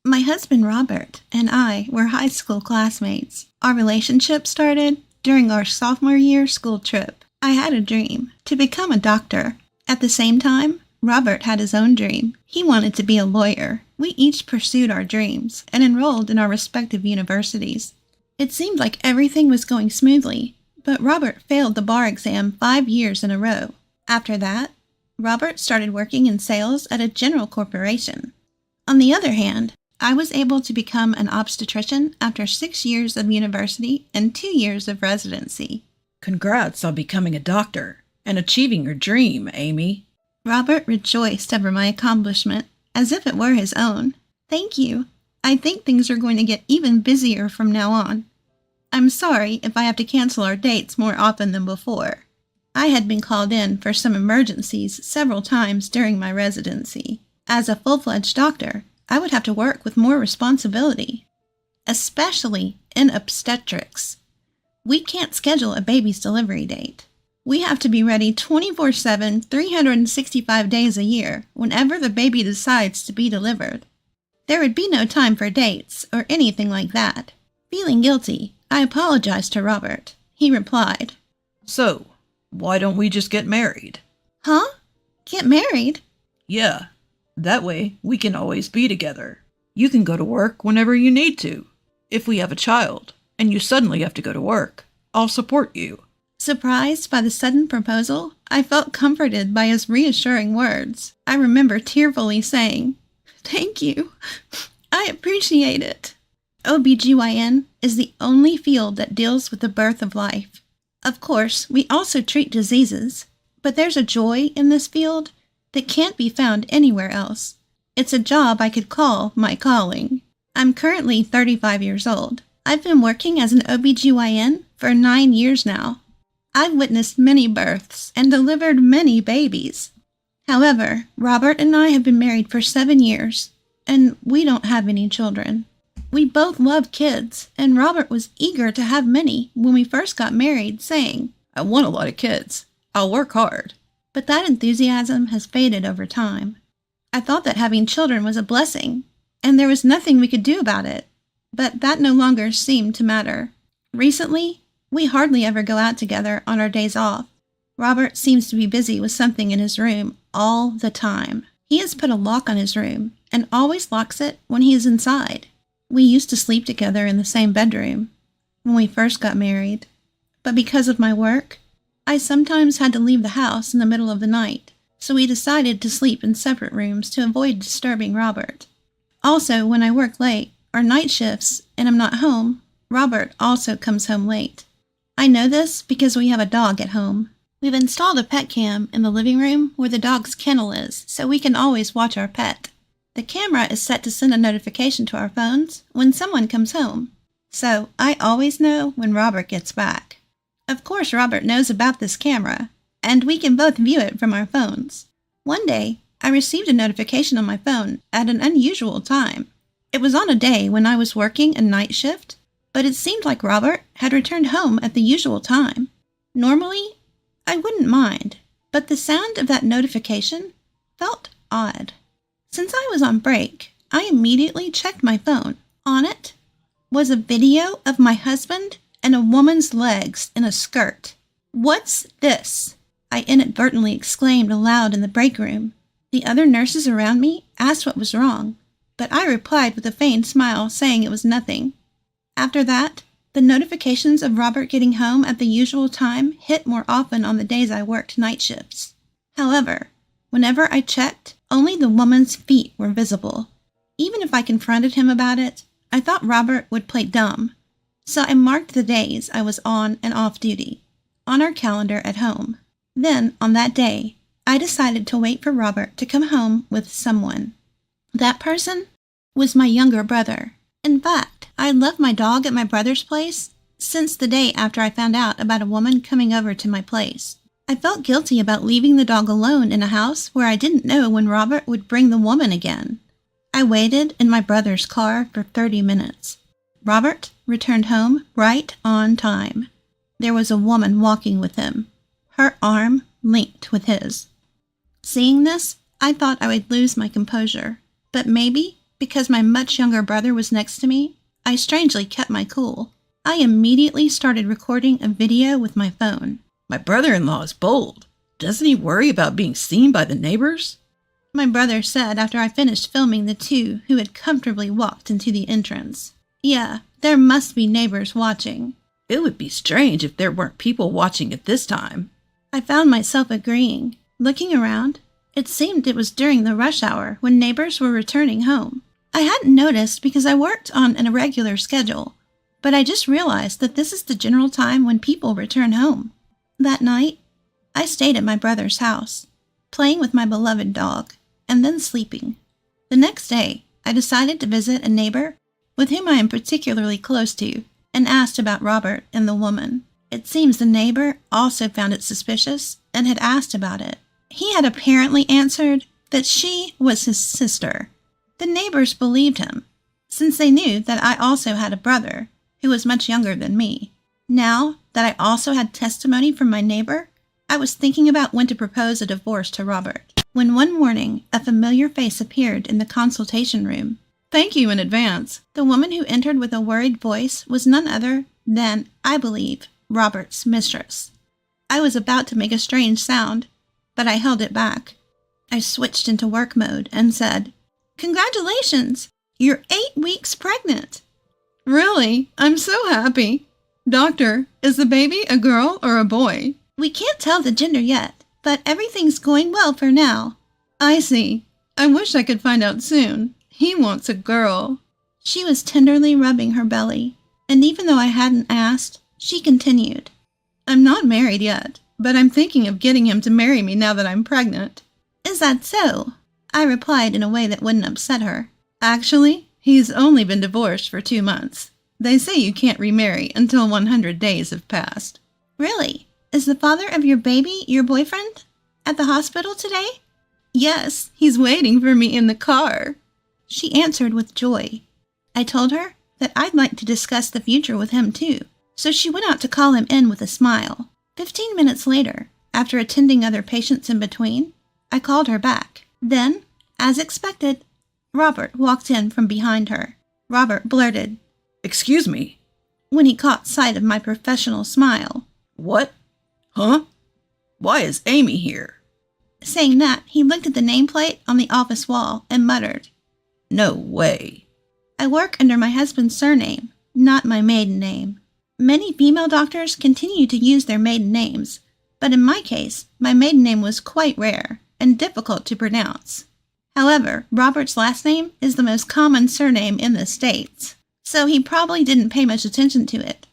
My husband Robert and I were high school classmates. Our relationship started during our sophomore year school trip. I had a dream to become a doctor. At the same time, Robert had his own dream. He wanted to be a lawyer. We each pursued our dreams and enrolled in our respective universities. It seemed like everything was going smoothly, but Robert failed the bar exam 5 years in a row. After that, Robert started working in sales at a general corporation. On the other hand, I was able to become an obstetrician after 6 years of university and 2 years of residency. Congrats on becoming a doctor and achieving your dream, Amy. Robert rejoiced over my accomplishment as if it were his own. Thank you. I think things are going to get even busier from now on. I'm sorry if I have to cancel our dates more often than before. I had been called in for some emergencies several times during my residency. As a full-fledged doctor, I would have to work with more responsibility, especially in obstetrics. We can't schedule a baby's delivery date. We have to be ready 24/7, 365 days a year, whenever the baby decides to be delivered. There would be no time for dates or anything like that. Feeling guilty, I apologized to Robert. He replied, So, why don't we just get married? Huh? Get married? Yeah, that way we can always be together. You can go to work whenever you need to. If we have a child, and you suddenly have to go to work, I'll support you. Surprised by the sudden proposal, I felt comforted by his reassuring words. I remember tearfully saying, Thank you. I appreciate it. OBGYN is the only field that deals with the birth of life. Of course, we also treat diseases, but there's a joy in this field that can't be found anywhere else. It's a job I could call my calling. I'm currently 35 years old. I've been working as an OBGYN for 9 years now. I've witnessed many births and delivered many babies. However, Robert and I have been married for 7 years, and we don't have any children. We both love kids, and Robert was eager to have many when we first got married, saying, I want a lot of kids. I'll work hard. But that enthusiasm has faded over time. I thought that having children was a blessing, and there was nothing we could do about it. But that no longer seemed to matter. Recently, we hardly ever go out together on our days off. Robert seems to be busy with something in his room all the time. He has put a lock on his room and always locks it when he is inside. We used to sleep together in the same bedroom when we first got married, but because of my work, I sometimes had to leave the house in the middle of the night, so we decided to sleep in separate rooms to avoid disturbing Robert. Also, when I work late or night shifts and I'm not home, Robert also comes home late. I know this because we have a dog at home. We've installed a pet cam in the living room where the dog's kennel is, so we can always watch our pet. The camera is set to send a notification to our phones when someone comes home, so I always know when Robert gets back. Of course, Robert knows about this camera, and we can both view it from our phones. One day, I received a notification on my phone at an unusual time. It was on a day when I was working a night shift, but it seemed like Robert had returned home at the usual time. Normally, I wouldn't mind, but the sound of that notification felt odd. Since I was on break, I immediately checked my phone. On it was a video of my husband and a woman's legs in a skirt. "What's this?" I inadvertently exclaimed aloud in the break room. The other nurses around me asked what was wrong, but I replied with a feigned smile, saying it was nothing. After that, the notifications of Robert getting home at the usual time hit more often on the days I worked night shifts. However, whenever I checked, only the woman's feet were visible. Even if I confronted him about it, I thought Robert would play dumb, so I marked the days I was on and off duty on our calendar at home. Then, on that day, I decided to wait for Robert to come home with someone. That person was my younger brother. In fact, I had left my dog at my brother's place since the day after I found out about a woman coming over to my place. I felt guilty about leaving the dog alone in a house where I didn't know when Robert would bring the woman again. I waited in my brother's car for 30 minutes. Robert returned home right on time. There was a woman walking with him, her arm linked with his. Seeing this, I thought I would lose my composure, but maybe because my much younger brother was next to me, I strangely kept my cool. I immediately started recording a video with my phone. My brother-in-law is bold. Doesn't he worry about being seen by the neighbors? My brother said after I finished filming the two who had comfortably walked into the entrance. Yeah, there must be neighbors watching. It would be strange if there weren't people watching at this time. I found myself agreeing. Looking around, it seemed it was during the rush hour when neighbors were returning home. I hadn't noticed because I worked on an irregular schedule, but I just realized that this is the general time when people return home. That night, I stayed at my brother's house, playing with my beloved dog, and then sleeping. The next day, I decided to visit a neighbor with whom I am particularly close to, and asked about Robert and the woman. It seems the neighbor also found it suspicious and had asked about it. He had apparently answered that she was his sister. The neighbors believed him, since they knew that I also had a brother who was much younger than me. Now that I also had testimony from my neighbor, I was thinking about when to propose a divorce to Robert, when one morning a familiar face appeared in the consultation room. "Thank you in advance." The woman who entered with a worried voice was none other than, I believe, Robert's mistress. I was about to make a strange sound, but I held it back. I switched into work mode and said, "Congratulations! You're 8 weeks pregnant." "Really? I'm so happy. Doctor, is the baby a girl or a boy?" "We can't tell the gender yet, but everything's going well for now." "I see. I wish I could find out soon. He wants a girl." She was tenderly rubbing her belly, and even though I hadn't asked, she continued, "I'm not married yet, but I'm thinking of getting him to marry me now that I'm pregnant." "Is that so?" I replied in a way that wouldn't upset her. "Actually, he's only been divorced for 2 months. They say you can't remarry until 100 days have passed." "Really? Is the father of your baby your boyfriend? At the hospital today?" "Yes, he's waiting for me in the car." She answered with joy. I told her that I'd like to discuss the future with him too, so she went out to call him in with a smile. 15 minutes later, after attending other patients in between, I called her back. Then, as expected, Robert walked in from behind her. Robert blurted, "Excuse me," when he caught sight of my professional smile. "What? Huh? Why is Amy here?" Saying that, he looked at the nameplate on the office wall and muttered, "No way." "I work under my husband's surname, not my maiden name. Many female doctors continue to use their maiden names, but in my case, my maiden name was quite rare and difficult to pronounce. However, Robert's last name is the most common surname in the States, so he probably didn't pay much attention to it.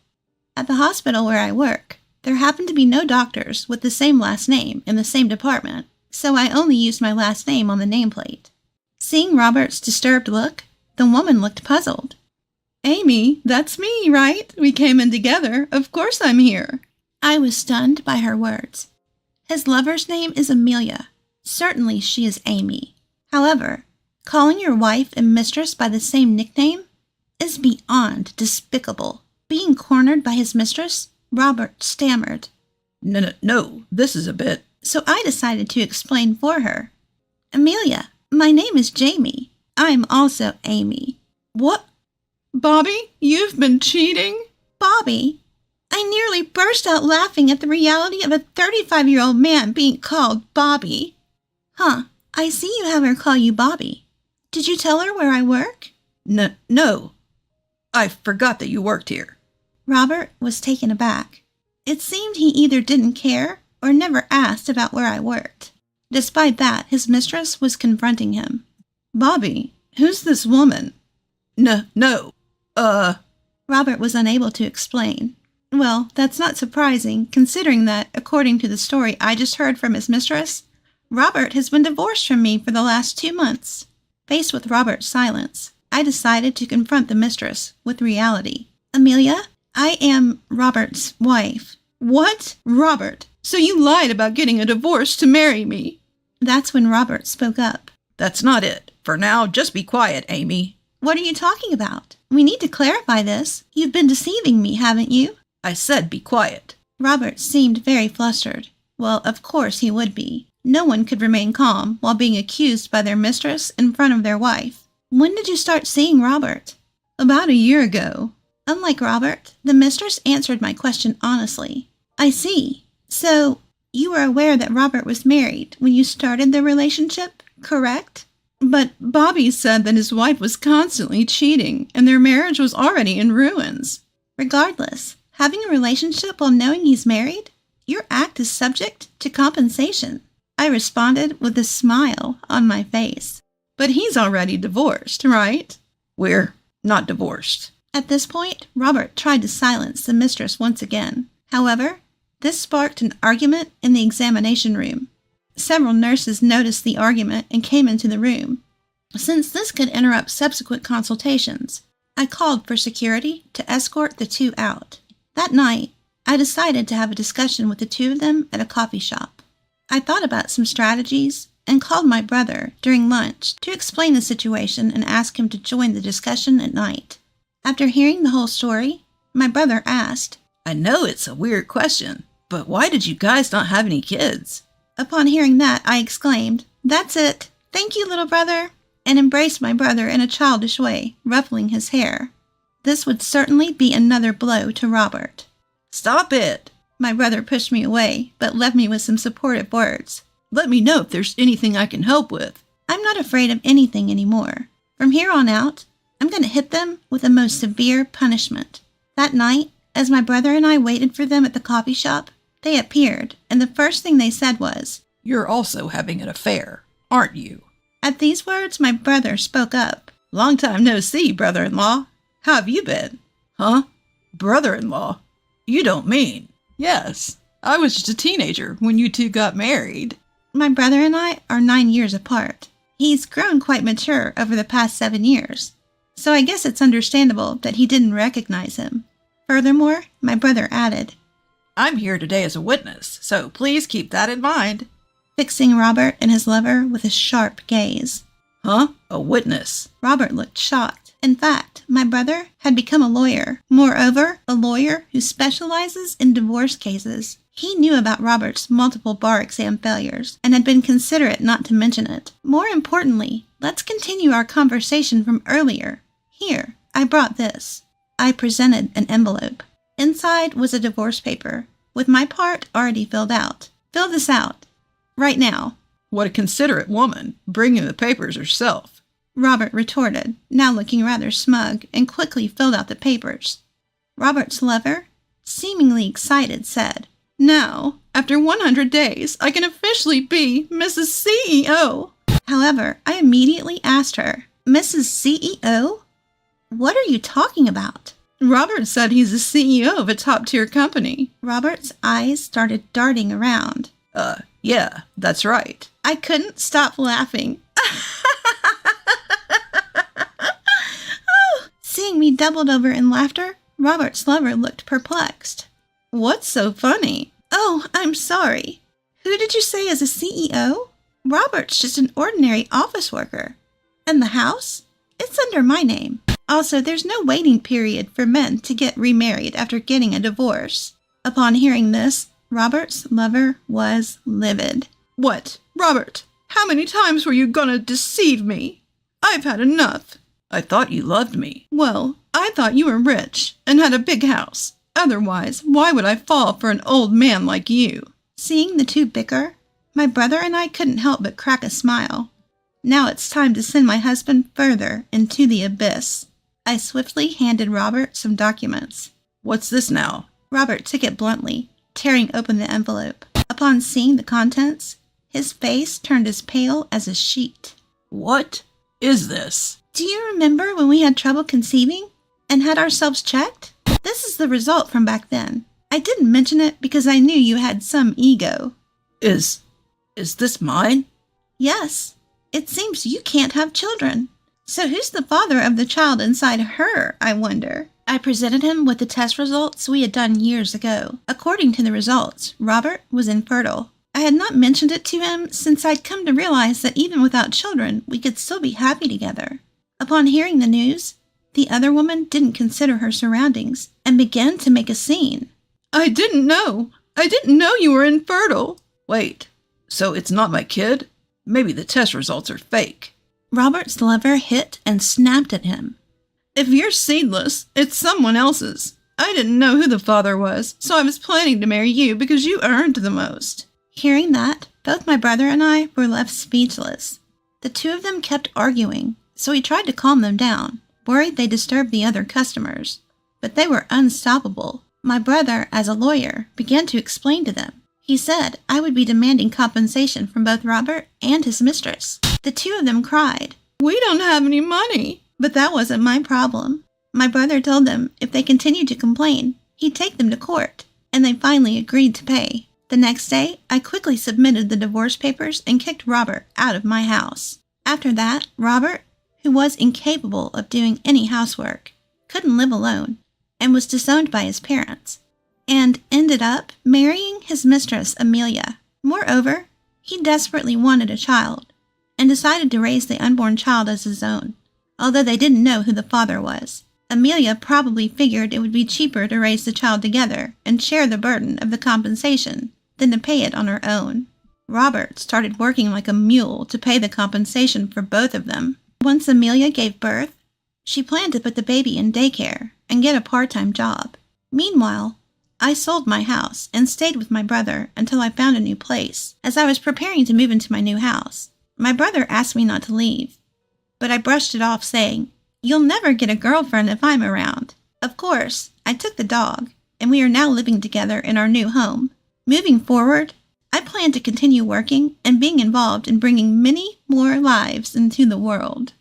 At the hospital where I work, there happened to be no doctors with the same last name in the same department, so I only used my last name on the nameplate. Seeing Robert's disturbed look, the woman looked puzzled. "Amy, that's me, right? We came in together. Of course I'm here." I was stunned by her words. His lover's name is Amelia. Certainly she is Amy. However, calling your wife and mistress by the same nickname is beyond despicable. Being cornered by his mistress, Robert stammered. No, this is a bit... So I decided to explain for her. Amelia, my name is Jamie. I'm also Amy. What? Bobby, you've been cheating? Bobby? I nearly burst out laughing at the reality of a 35-year-old man being called Bobby. Huh, I see you have her call you Bobby. Did you tell her where I work? No. I forgot that you worked here. Robert was taken aback. It seemed he either didn't care or never asked about where I worked. Despite that, his mistress was confronting him. Bobby, who's this woman? No. Robert was unable to explain. Well, that's not surprising, considering that, according to the story I just heard from his mistress, Robert has been divorced from me for the last 2 months. Faced with Robert's silence, I decided to confront the mistress with reality. Amelia, I am Robert's wife. What? Robert, so you lied about getting a divorce to marry me? That's when Robert spoke up. That's not it. For now, just be quiet, Amy. What are you talking about? We need to clarify this. You've been deceiving me, haven't you? I said be quiet. Robert seemed very flustered. Well, of course he would be. No one could remain calm while being accused by their mistress in front of their wife. When did you start seeing Robert? About a year ago. Unlike Robert, the mistress answered my question honestly. I see. So, you were aware that Robert was married when you started the relationship, correct? But Bobby said that his wife was constantly cheating and their marriage was already in ruins. Regardless, having a relationship while knowing he's married, your act is subject to compensation. I responded with a smile on my face. But he's already divorced, right? We're not divorced. At this point, Robert tried to silence the mistress once again. However, this sparked an argument in the examination room. Several nurses noticed the argument and came into the room. Since this could interrupt subsequent consultations, I called for security to escort the two out. That night, I decided to have a discussion with the two of them at a coffee shop. I thought about some strategies and called my brother during lunch to explain the situation and ask him to join the discussion at night. After hearing the whole story, my brother asked, I know it's a weird question, but why did you guys not have any kids? Upon hearing that, I exclaimed, That's it! Thank you, little brother! And embraced my brother in a childish way, ruffling his hair. This would certainly be another blow to Robert. Stop it! My brother pushed me away, but left me with some supportive words. Let me know if there's anything I can help with. I'm not afraid of anything anymore. From here on out, I'm going to hit them with the most severe punishment. That night, as my brother and I waited for them at the coffee shop, they appeared, and the first thing they said was, You're also having an affair, aren't you? At these words, my brother spoke up. Long time no see, brother-in-law. How have you been? Huh? Brother-in-law? You don't mean? Yes. I was just a teenager when you two got married. My brother and I are 9 years apart. He's grown quite mature over the past 7 years, so I guess it's understandable that he didn't recognize him. Furthermore, my brother added, I'm here today as a witness, so please keep that in mind. Fixing Robert and his lover with a sharp gaze. Huh? A witness? Robert looked shocked. In fact, my brother had become a lawyer. Moreover, a lawyer who specializes in divorce cases. He knew about Robert's multiple bar exam failures and had been considerate not to mention it. More importantly, let's continue our conversation from earlier. Here, I brought this. I presented an envelope. Inside was a divorce paper, with my part already filled out. Fill this out. Right now. What a considerate woman, bringing the papers herself. Robert retorted, now looking rather smug, and quickly filled out the papers. Robert's lover, seemingly excited, said, Now, after 100 days, I can officially be Mrs. CEO. However, I immediately asked her, Mrs. CEO? What are you talking about? Robert said he's the CEO of a top-tier company. Robert's eyes started darting around. Yeah, that's right. I couldn't stop laughing. Seeing me doubled over in laughter, Robert's lover looked perplexed. What's so funny? Oh, I'm sorry. Who did you say is a CEO? Robert's just an ordinary office worker. And the house? It's under my name. Also, there's no waiting period for men to get remarried after getting a divorce. Upon hearing this, Robert's lover was livid. What? Robert, how many times were you gonna deceive me? I've had enough. I thought you loved me. Well, I thought you were rich and had a big house. Otherwise, why would I fall for an old man like you? Seeing the two bicker, my brother and I couldn't help but crack a smile. Now it's time to send my husband further into the abyss. I swiftly handed Robert some documents. What's this now? Robert took it bluntly, tearing open the envelope. Upon seeing the contents, his face turned as pale as a sheet. What is this? Do you remember when we had trouble conceiving and had ourselves checked? This is the result from back then. I didn't mention it because I knew you had some ego. Is this mine? Yes. It seems you can't have children. So who's the father of the child inside her, I wonder? I presented him with the test results we had done years ago. According to the results, Robert was infertile. I had not mentioned it to him since I'd come to realize that even without children, we could still be happy together. Upon hearing the news, the other woman didn't consider her surroundings and began to make a scene. I didn't know you were infertile. Wait, so it's not my kid? Maybe the test results are fake. Robert's lover hit and snapped at him. If you're seedless, it's someone else's. I didn't know who the father was, so I was planning to marry you because you earned the most. Hearing that, both my brother and I were left speechless. The two of them kept arguing, so he tried to calm them down, worried they disturbed the other customers. But they were unstoppable. My brother, as a lawyer, began to explain to them. He said I would be demanding compensation from both Robert and his mistress. The two of them cried. We don't have any money. But that wasn't my problem. My brother told them if they continued to complain, he'd take them to court, and they finally agreed to pay. The next day, I quickly submitted the divorce papers and kicked Robert out of my house. After that, Robert, who was incapable of doing any housework, couldn't live alone, and was disowned by his parents, and ended up marrying his mistress, Amelia. Moreover, he desperately wanted a child, and decided to raise the unborn child as his own, although they didn't know who the father was. Amelia probably figured it would be cheaper to raise the child together and share the burden of the compensation than to pay it on her own. Robert started working like a mule to pay the compensation for both of them. Once Amelia gave birth, she planned to put the baby in daycare and get a part-time job. Meanwhile, I sold my house and stayed with my brother until I found a new place. As I was preparing to move into my new house, my brother asked me not to leave, but I brushed it off saying, "You'll never get a girlfriend if I'm around." Of course, I took the dog, and we are now living together in our new home. Moving forward, I plan to continue working and being involved in bringing many more lives into the world.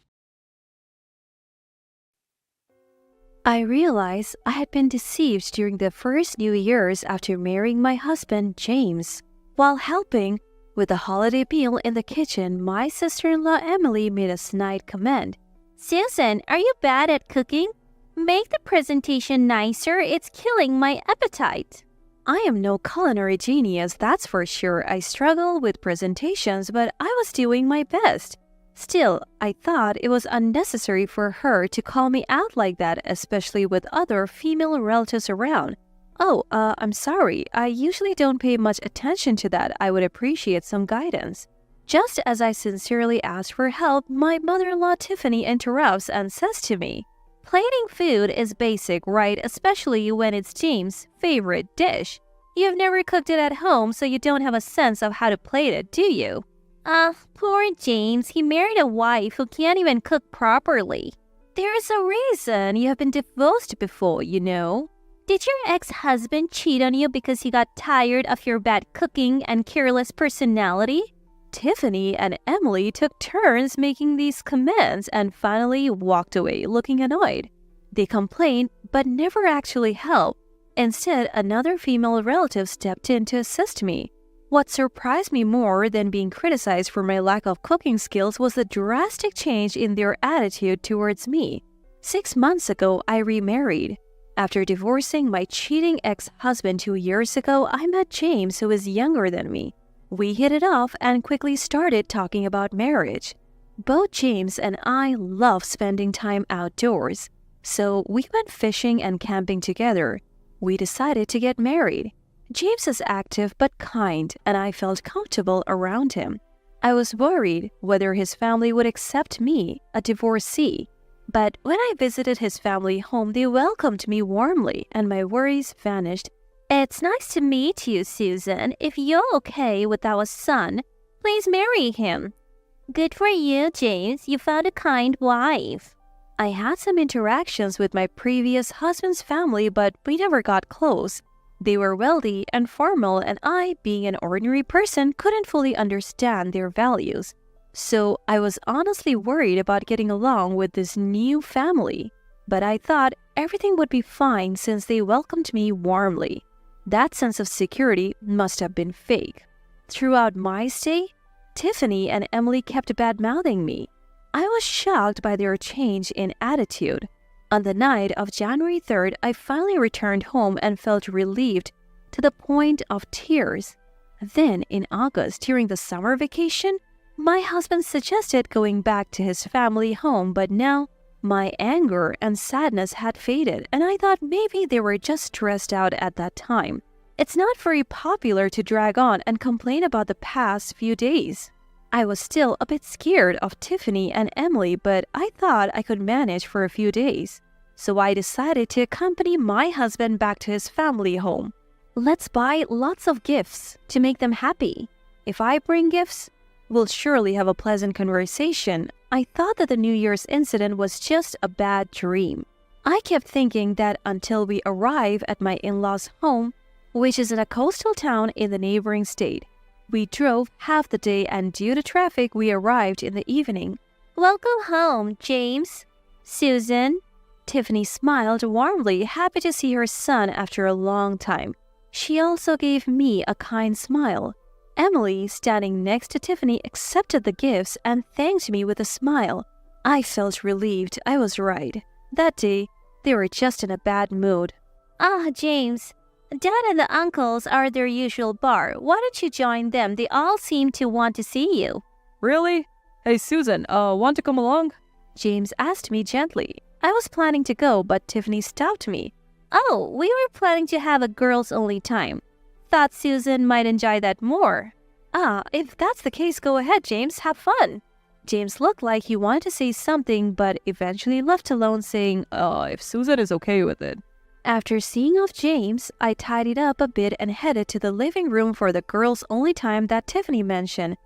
I realized I had been deceived during the first New Year's after marrying my husband, James. While helping with the holiday meal in the kitchen, my sister-in-law Emily made a snide comment. "Susan, are you bad at cooking? Make the presentation nicer. It's killing my appetite." I am no culinary genius, that's for sure. I struggle with presentations, but I was doing my best. Still, I thought it was unnecessary for her to call me out like that, especially with other female relatives around. I'm sorry. I usually don't pay much attention to that. I would appreciate some guidance. Just as I sincerely asked for help, my mother-in-law Tiffany interrupts and says to me, "Plating food is basic, right? Especially when it's James' favorite dish. You've never cooked it at home, so you don't have a sense of how to plate it, do you?" Poor James. He married a wife who can't even cook properly. There's a reason. You have been divorced before, you know. Did your ex-husband cheat on you because he got tired of your bad cooking and careless personality? Tiffany and Emily took turns making these comments and finally walked away looking annoyed. They complained but never actually helped. Instead, another female relative stepped in to assist me. What surprised me more than being criticized for my lack of cooking skills was the drastic change in their attitude towards me. 6 months ago, I remarried. After divorcing my cheating ex-husband 2 years ago, I met James, who is younger than me. We hit it off and quickly started talking about marriage. Both James and I love spending time outdoors, so we went fishing and camping together. We decided to get married. James is active but kind, and I felt comfortable around him. I was worried whether his family would accept me, a divorcee. But when I visited his family home, they welcomed me warmly, and my worries vanished. It's nice to meet you, Susan. If you're okay with our son, please marry him. Good for you, James. You found a kind wife. I had some interactions with my previous husband's family, but we never got close. They were wealthy and formal, and I, being an ordinary person, couldn't fully understand their values. So I was honestly worried about getting along with this new family. But I thought everything would be fine since they welcomed me warmly. That sense of security must have been fake. Throughout my stay, Tiffany and Emily kept bad-mouthing me. I was shocked by their change in attitude. On the night of January 3rd, I finally returned home and felt relieved to the point of tears. Then, in August, during the summer vacation, my husband suggested going back to his family home, but now my anger and sadness had faded, and I thought maybe they were just stressed out at that time. It's not very popular to drag on and complain about the past few days. I was still a bit scared of Tiffany and Emily, but I thought I could manage for a few days. So I decided to accompany my husband back to his family home. Let's buy lots of gifts to make them happy. If I bring gifts, we'll surely have a pleasant conversation. I thought that the New Year's incident was just a bad dream. I kept thinking that until we arrive at my in-laws' home, which is in a coastal town in the neighboring state. We drove half the day, and due to traffic, we arrived in the evening. Welcome home, James. Susan. Tiffany smiled warmly, happy to see her son after a long time. She also gave me a kind smile. Emily, standing next to Tiffany, accepted the gifts and thanked me with a smile. I felt relieved. I was right. That day, they were just in a bad mood. James. Dad and the uncles are at their usual bar. Why don't you join them? They all seem to want to see you. Really? Hey, Susan, want to come along? James asked me gently. I was planning to go, but Tiffany stopped me. Oh, we were planning to have a girls-only time. Thought Susan might enjoy that more. If that's the case, go ahead, James. Have fun. James looked like he wanted to say something, but eventually left alone saying, if Susan is okay with it. After seeing off James, I tidied up a bit and headed to the living room for the girls-only time that Tiffany mentioned.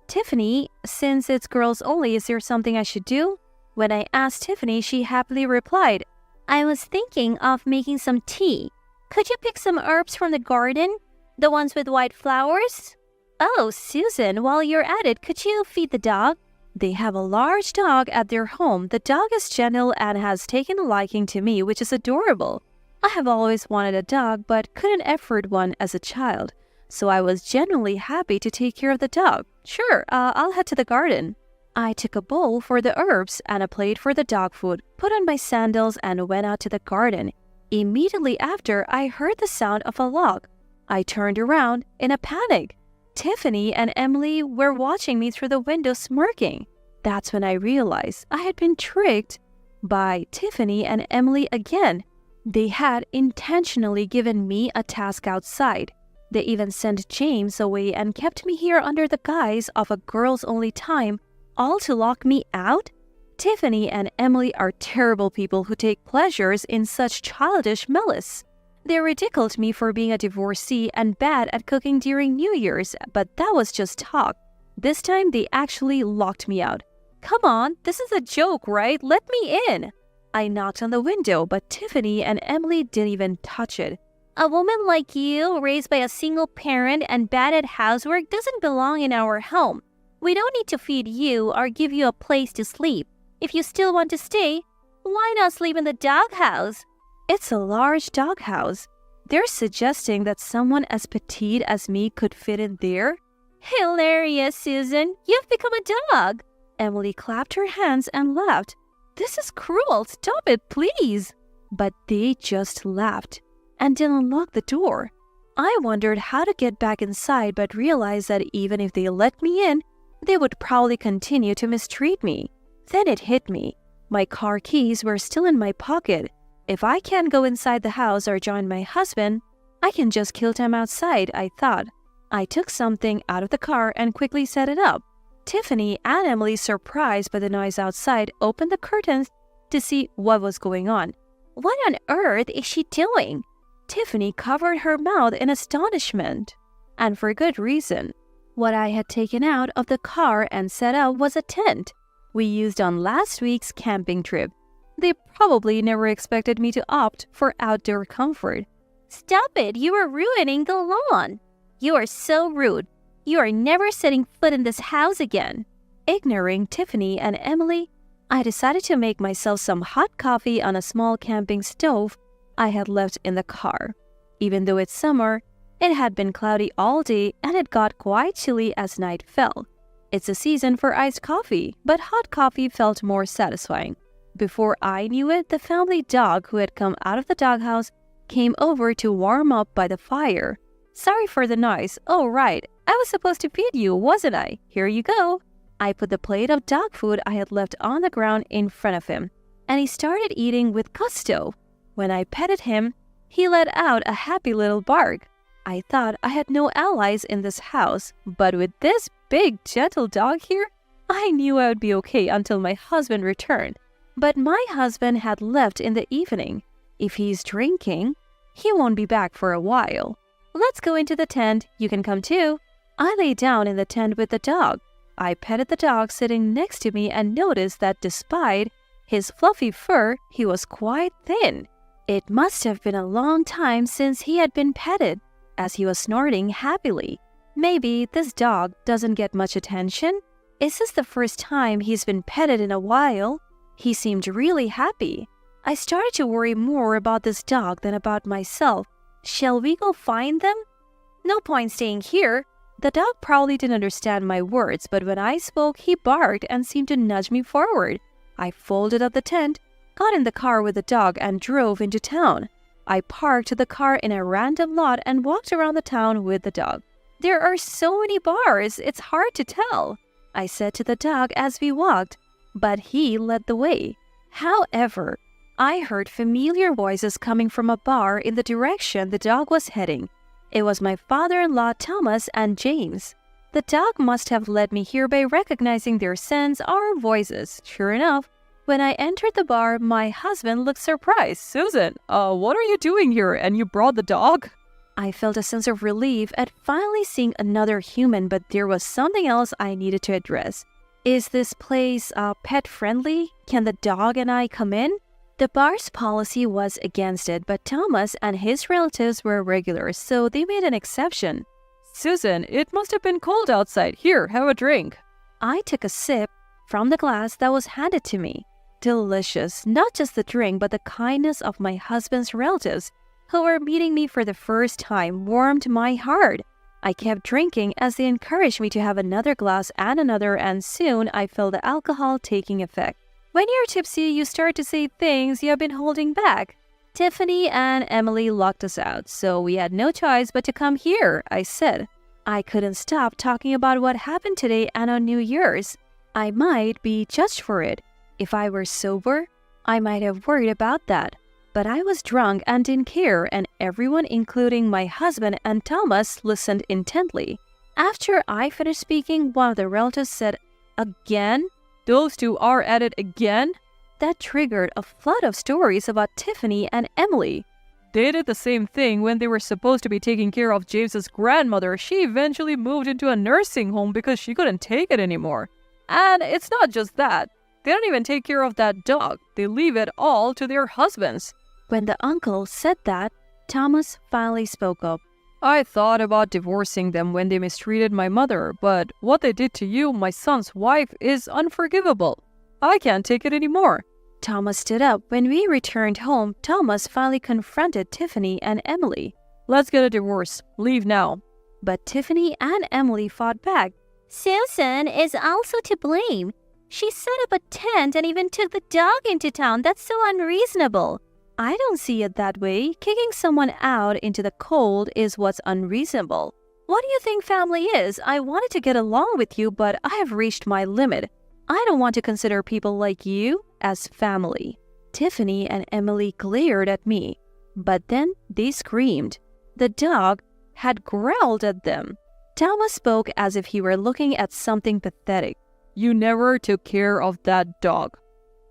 Tiffany, since it's girls only, is there something I should do? When I asked Tiffany, she happily replied, I was thinking of making some tea. Could you pick some herbs from the garden? The ones with white flowers? Oh, Susan, while you're at it, could you feed the dog? They have a large dog at their home. The dog is gentle and has taken a liking to me, which is adorable. I have always wanted a dog, but couldn't afford one as a child. So I was genuinely happy to take care of the dog. Sure, I'll head to the garden. I took a bowl for the herbs and a plate for the dog food, put on my sandals, and went out to the garden. Immediately after, I heard the sound of a log. I turned around in a panic. Tiffany and Emily were watching me through the window smirking. That's when I realized I had been tricked by Tiffany and Emily again. They had intentionally given me a task outside. They even sent James away and kept me here under the guise of a girls-only time, all to lock me out? Tiffany and Emily are terrible people who take pleasures in such childish malice. They ridiculed me for being a divorcee and bad at cooking during New Year's, but that was just talk. This time they actually locked me out. Come on, this is a joke, right? Let me in. I knocked on the window, but Tiffany and Emily didn't even touch it. A woman like you, raised by a single parent and bad at housework, doesn't belong in our home. We don't need to feed you or give you a place to sleep. If you still want to stay, why not sleep in the doghouse? It's a large doghouse. They're suggesting that someone as petite as me could fit in there? Hilarious, Susan. You've become a dog. Emily clapped her hands and laughed. This is cruel. Stop it, please. But they just laughed and didn't lock the door. I wondered how to get back inside but realized that even if they let me in, they would probably continue to mistreat me. Then it hit me. My car keys were still in my pocket. If I can't go inside the house or join my husband, I can just kill time outside, I thought. I took something out of the car and quickly set it up. Tiffany and Emily, surprised by the noise outside, opened the curtains to see what was going on. What on earth is she doing? Tiffany covered her mouth in astonishment. And for good reason. What I had taken out of the car and set up was a tent we used on last week's camping trip. They probably never expected me to opt for outdoor comfort. Stop it, you are ruining the lawn. You are so rude. You are never setting foot in this house again. Ignoring Tiffany and Emily, I decided to make myself some hot coffee on a small camping stove I had left in the car. Even though it's summer, it had been cloudy all day and it got quite chilly as night fell. It's a season for iced coffee, but hot coffee felt more satisfying. Before I knew it, the family dog who had come out of the doghouse came over to warm up by the fire. Sorry for the noise. Oh, right. I was supposed to feed you, wasn't I? Here you go. I put the plate of dog food I had left on the ground in front of him, and he started eating with gusto. When I petted him, he let out a happy little bark. I thought I had no allies in this house, but with this big, gentle dog here, I knew I would be okay until my husband returned. But my husband had left in the evening. If he's drinking, he won't be back for a while. Let's go into the tent. You can come too. I lay down in the tent with the dog. I petted the dog sitting next to me and noticed that despite his fluffy fur, he was quite thin. It must have been a long time since he had been petted, as he was snorting happily. Maybe this dog doesn't get much attention? Is this the first time he's been petted in a while? He seemed really happy. I started to worry more about this dog than about myself. Shall we go find them? No point staying here. The dog probably didn't understand my words, but when I spoke, he barked and seemed to nudge me forward. I folded up the tent, got in the car with the dog, and drove into town. I parked the car in a random lot and walked around the town with the dog. There are so many bars, it's hard to tell, I said to the dog as we walked, but he led the way. However, I heard familiar voices coming from a bar in the direction the dog was heading. It was my father-in-law Thomas and James. The dog must have led me here by recognizing their scents or voices. Sure enough, when I entered the bar, my husband looked surprised. Susan, what are you doing here? And you brought the dog? I felt a sense of relief at finally seeing another human, but there was something else I needed to address. Is this place pet-friendly? Can the dog and I come in? The bar's policy was against it, but Thomas and his relatives were regulars, so they made an exception. Susan, it must have been cold outside. Here, have a drink. I took a sip from the glass that was handed to me. Delicious, not just the drink, but the kindness of my husband's relatives, who were meeting me for the first time, warmed my heart. I kept drinking as they encouraged me to have another glass and another, and soon I felt the alcohol taking effect. When you're tipsy, you start to say things you have been holding back. Tiffany and Emily locked us out, so we had no choice but to come here, I said. I couldn't stop talking about what happened today and on New Year's. I might be judged for it. If I were sober, I might have worried about that. But I was drunk and didn't care, and everyone, including my husband and Thomas, listened intently. After I finished speaking, one of the relatives said, "Again? Those two are at it again?" That triggered a flood of stories about Tiffany and Emily. They did the same thing when they were supposed to be taking care of James's grandmother. She eventually moved into a nursing home because she couldn't take it anymore. And it's not just that. They don't even take care of that dog. They leave it all to their husbands. When the uncle said that, Thomas finally spoke up. I thought about divorcing them when they mistreated my mother, but what they did to you, my son's wife, is unforgivable. I can't take it anymore. Thomas stood up. When we returned home, Thomas finally confronted Tiffany and Emily. Let's get a divorce. Leave now. But Tiffany and Emily fought back. Susan is also to blame. She set up a tent and even took the dog into town. That's so unreasonable. I don't see it that way. Kicking someone out into the cold is what's unreasonable. What do you think family is? I wanted to get along with you, but I have reached my limit. I don't want to consider people like you as family. Tiffany and Emily glared at me, but then they screamed. The dog had growled at them. Thomas spoke as if he were looking at something pathetic. You never took care of that dog.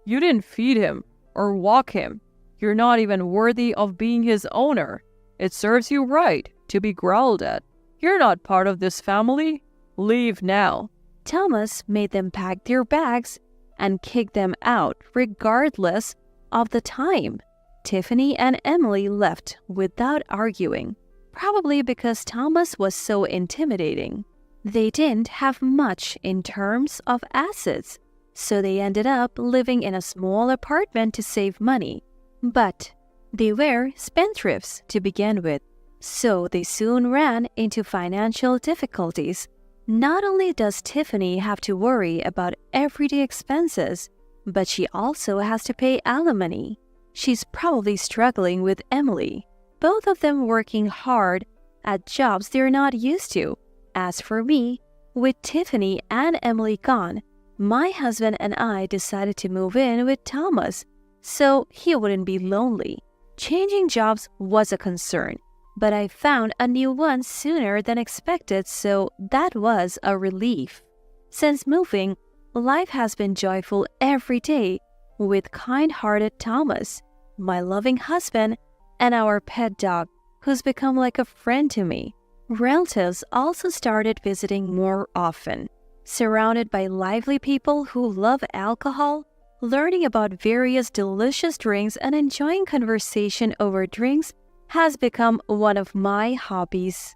You didn't feed him or walk him. You're not even worthy of being his owner. It serves you right to be growled at. You're not part of this family. Leave now. Thomas made them pack their bags and kick them out regardless of the time. Tiffany and Emily left without arguing, probably because Thomas was so intimidating. They didn't have much in terms of assets, so they ended up living in a small apartment to save money. But they were spendthrifts to begin with, so they soon ran into financial difficulties. Not only does Tiffany have to worry about everyday expenses, but she also has to pay alimony. She's probably struggling with Emily, both of them working hard at jobs they're not used to. As for me, with Tiffany and Emily gone, my husband and I decided to move in with Thomas so he wouldn't be lonely. Changing jobs was a concern, but I found a new one sooner than expected, so that was a relief. Since moving, life has been joyful every day with kind-hearted Thomas, my loving husband, and our pet dog, who's become like a friend to me. Relatives also started visiting more often. Surrounded by lively people who love alcohol, learning about various delicious drinks and enjoying conversation over drinks has become one of my hobbies.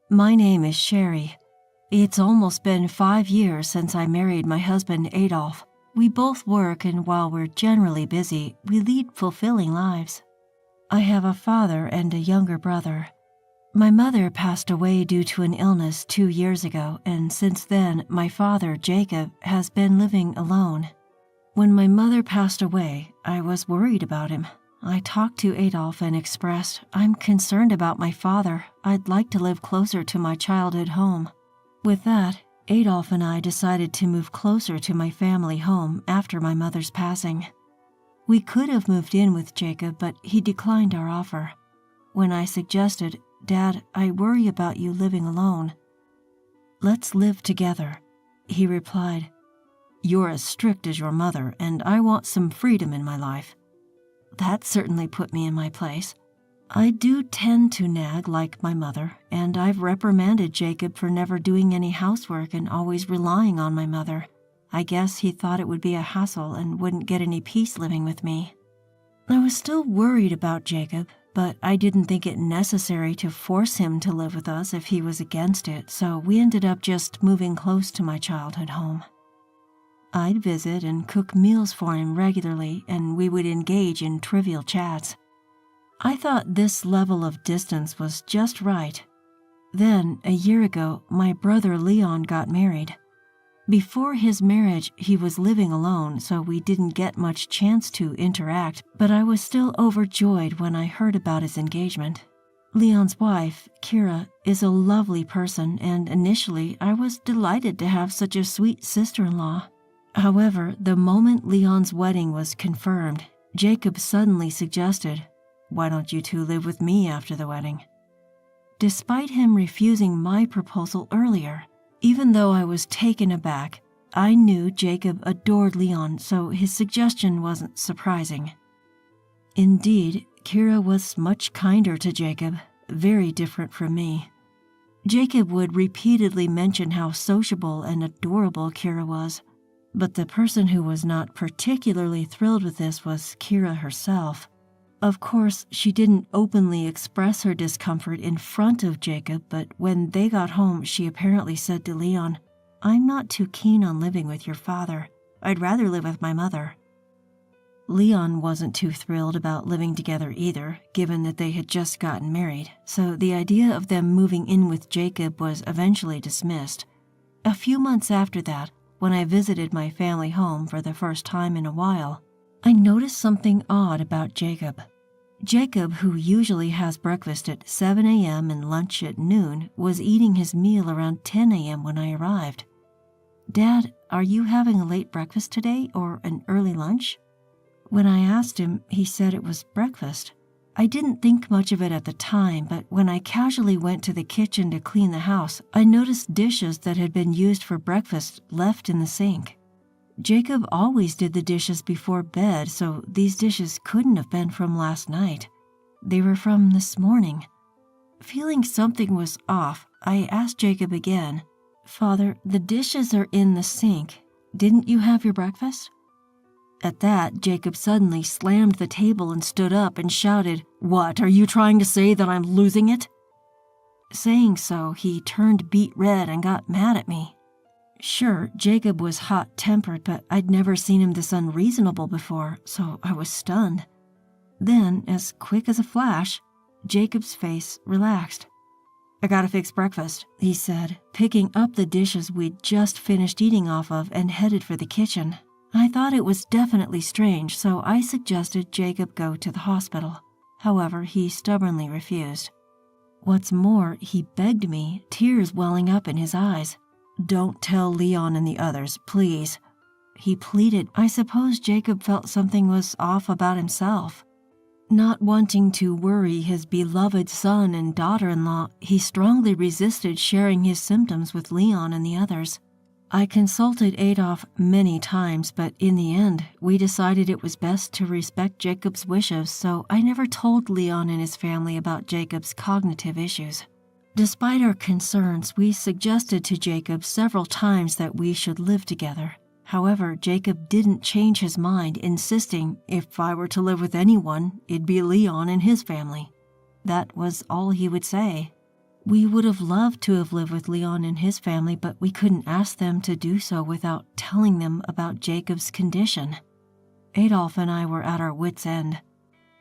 My name is Sherry. It's almost been 5 years since I married my husband Adolf. We both work, and while we're generally busy, we lead fulfilling lives. I have a father and a younger brother. My mother passed away due to an illness 2 years ago, and since then, my father, Jacob, has been living alone. When my mother passed away, I was worried about him. I talked to Adolf and expressed, I'm concerned about my father. I'd like to live closer to my childhood home. With that, Adolf and I decided to move closer to my family home after my mother's passing. We could have moved in with Jacob, but he declined our offer. When I suggested, Dad, I worry about you living alone. Let's live together, he replied, You're as strict as your mother, and I want some freedom in my life. That certainly put me in my place. I do tend to nag like my mother, and I've reprimanded Jacob for never doing any housework and always relying on my mother. I guess he thought it would be a hassle and wouldn't get any peace living with me. I was still worried about Jacob, but I didn't think it necessary to force him to live with us if he was against it, so we ended up just moving close to my childhood home. I'd visit and cook meals for him regularly, and we would engage in trivial chats. I thought this level of distance was just right. Then, a year ago, my brother Leon got married. Before his marriage, he was living alone, so we didn't get much chance to interact, but I was still overjoyed when I heard about his engagement. Leon's wife, Kira, is a lovely person, and initially I was delighted to have such a sweet sister-in-law. However, the moment Leon's wedding was confirmed, Jacob suddenly suggested, Why don't you two live with me after the wedding? Despite him refusing my proposal earlier, even though I was taken aback, I knew Jacob adored Leon, so his suggestion wasn't surprising. Indeed, Kira was much kinder to Jacob, very different from me. Jacob would repeatedly mention how sociable and adorable Kira was, but the person who was not particularly thrilled with this was Kira herself. Of course, she didn't openly express her discomfort in front of Jacob, but when they got home, she apparently said to Leon, I'm not too keen on living with your father. I'd rather live with my mother. Leon wasn't too thrilled about living together either, given that they had just gotten married, so the idea of them moving in with Jacob was eventually dismissed. A few months after that, when I visited my family home for the first time in a while, I noticed something odd about Jacob. Jacob, who usually has breakfast at 7 a.m. and lunch at noon, was eating his meal around 10 a.m. when I arrived. "Dad, are you having a late breakfast today or an early lunch?" When I asked him, he said it was breakfast. I didn't think much of it at the time, but when I casually went to the kitchen to clean the house, I noticed dishes that had been used for breakfast left in the sink. Jacob always did the dishes before bed, so these dishes couldn't have been from last night. They were from this morning. Feeling something was off, I asked Jacob again, "Father, the dishes are in the sink. Didn't you have your breakfast?" At that, Jacob suddenly slammed the table and stood up and shouted, "What, are you trying to say that I'm losing it?" Saying so, he turned beet red and got mad at me. Sure, Jacob was hot-tempered, but I'd never seen him this unreasonable before, so I was stunned. Then, as quick as a flash, Jacob's face relaxed. "I gotta fix breakfast," he said, picking up the dishes we'd just finished eating off of and headed for the kitchen. I thought it was definitely strange, so I suggested Jacob go to the hospital. However, he stubbornly refused. What's more, he begged me, tears welling up in his eyes. "Don't tell Leon and the others, please," he pleaded. I suppose Jacob felt something was off about himself. Not wanting to worry his beloved son and daughter-in-law, he strongly resisted sharing his symptoms with Leon and the others. I consulted Adolf many times, but in the end, we decided it was best to respect Jacob's wishes, so I never told Leon and his family about Jacob's cognitive issues. Despite our concerns, we suggested to Jacob several times that we should live together. However, Jacob didn't change his mind, insisting if I were to live with anyone, it'd be Leon and his family. That was all he would say. We would have loved to have lived with Leon and his family, but we couldn't ask them to do so without telling them about Jacob's condition. Adolf and I were at our wits' end.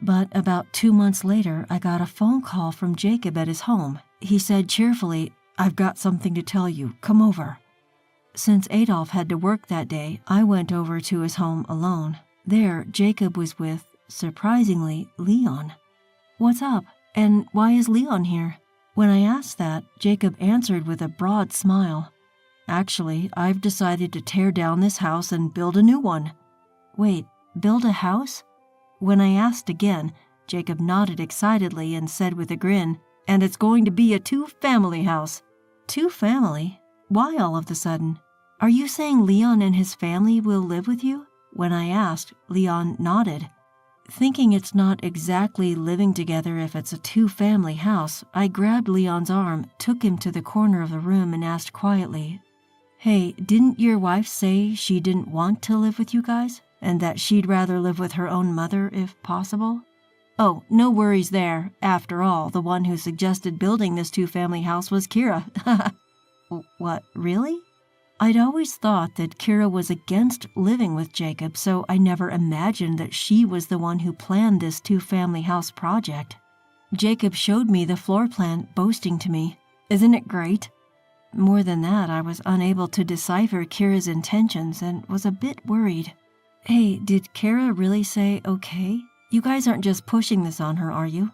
But about 2 months later, I got a phone call from Jacob at his home. He said cheerfully, "I've got something to tell you. Come over." Since Adolf had to work that day, I went over to his home alone. There, Jacob was with, surprisingly, Leon. "What's up? And why is Leon here?" When I asked that, Jacob answered with a broad smile. "Actually, I've decided to tear down this house and build a new one." "Wait, build a house?" When I asked again, Jacob nodded excitedly and said with a grin, "And it's going to be a 2-family house." "2-family? Why all of a sudden? Are you saying Leon and his family will live with you?" When I asked, Leon nodded. Thinking it's not exactly living together if it's a 2-family house, I grabbed Leon's arm, took him to the corner of the room and asked quietly, "Hey, didn't your wife say she didn't want to live with you guys? And that she'd rather live with her own mother if possible?" "Oh, no worries there. After all, the one who suggested building this 2-family house was Kira." "What, really?" I'd always thought that Kira was against living with Jacob, so I never imagined that she was the one who planned this 2-family house project. Jacob showed me the floor plan, boasting to me, "Isn't it great?" More than that, I was unable to decipher Kira's intentions and was a bit worried. "Hey, did Kira really say okay? You guys aren't just pushing this on her, are you?"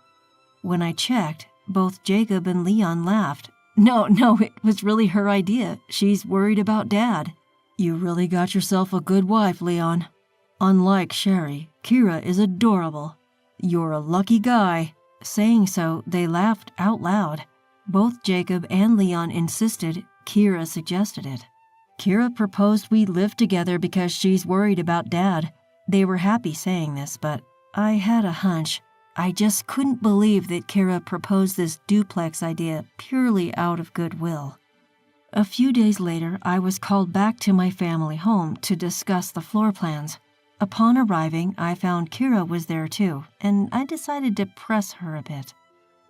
When I checked, both Jacob and Leon laughed. No, it was really her idea. She's worried about Dad." "You really got yourself a good wife, Leon. Unlike Sherry, Kira is adorable. You're a lucky guy." Saying so, they laughed out loud. Both Jacob and Leon insisted Kira suggested it. Kira proposed we live together because she's worried about Dad. They were happy saying this, but I had a hunch. I just couldn't believe that Kira proposed this duplex idea purely out of goodwill. A few days later, I was called back to my family home to discuss the floor plans. Upon arriving, I found Kira was there too, and I decided to press her a bit.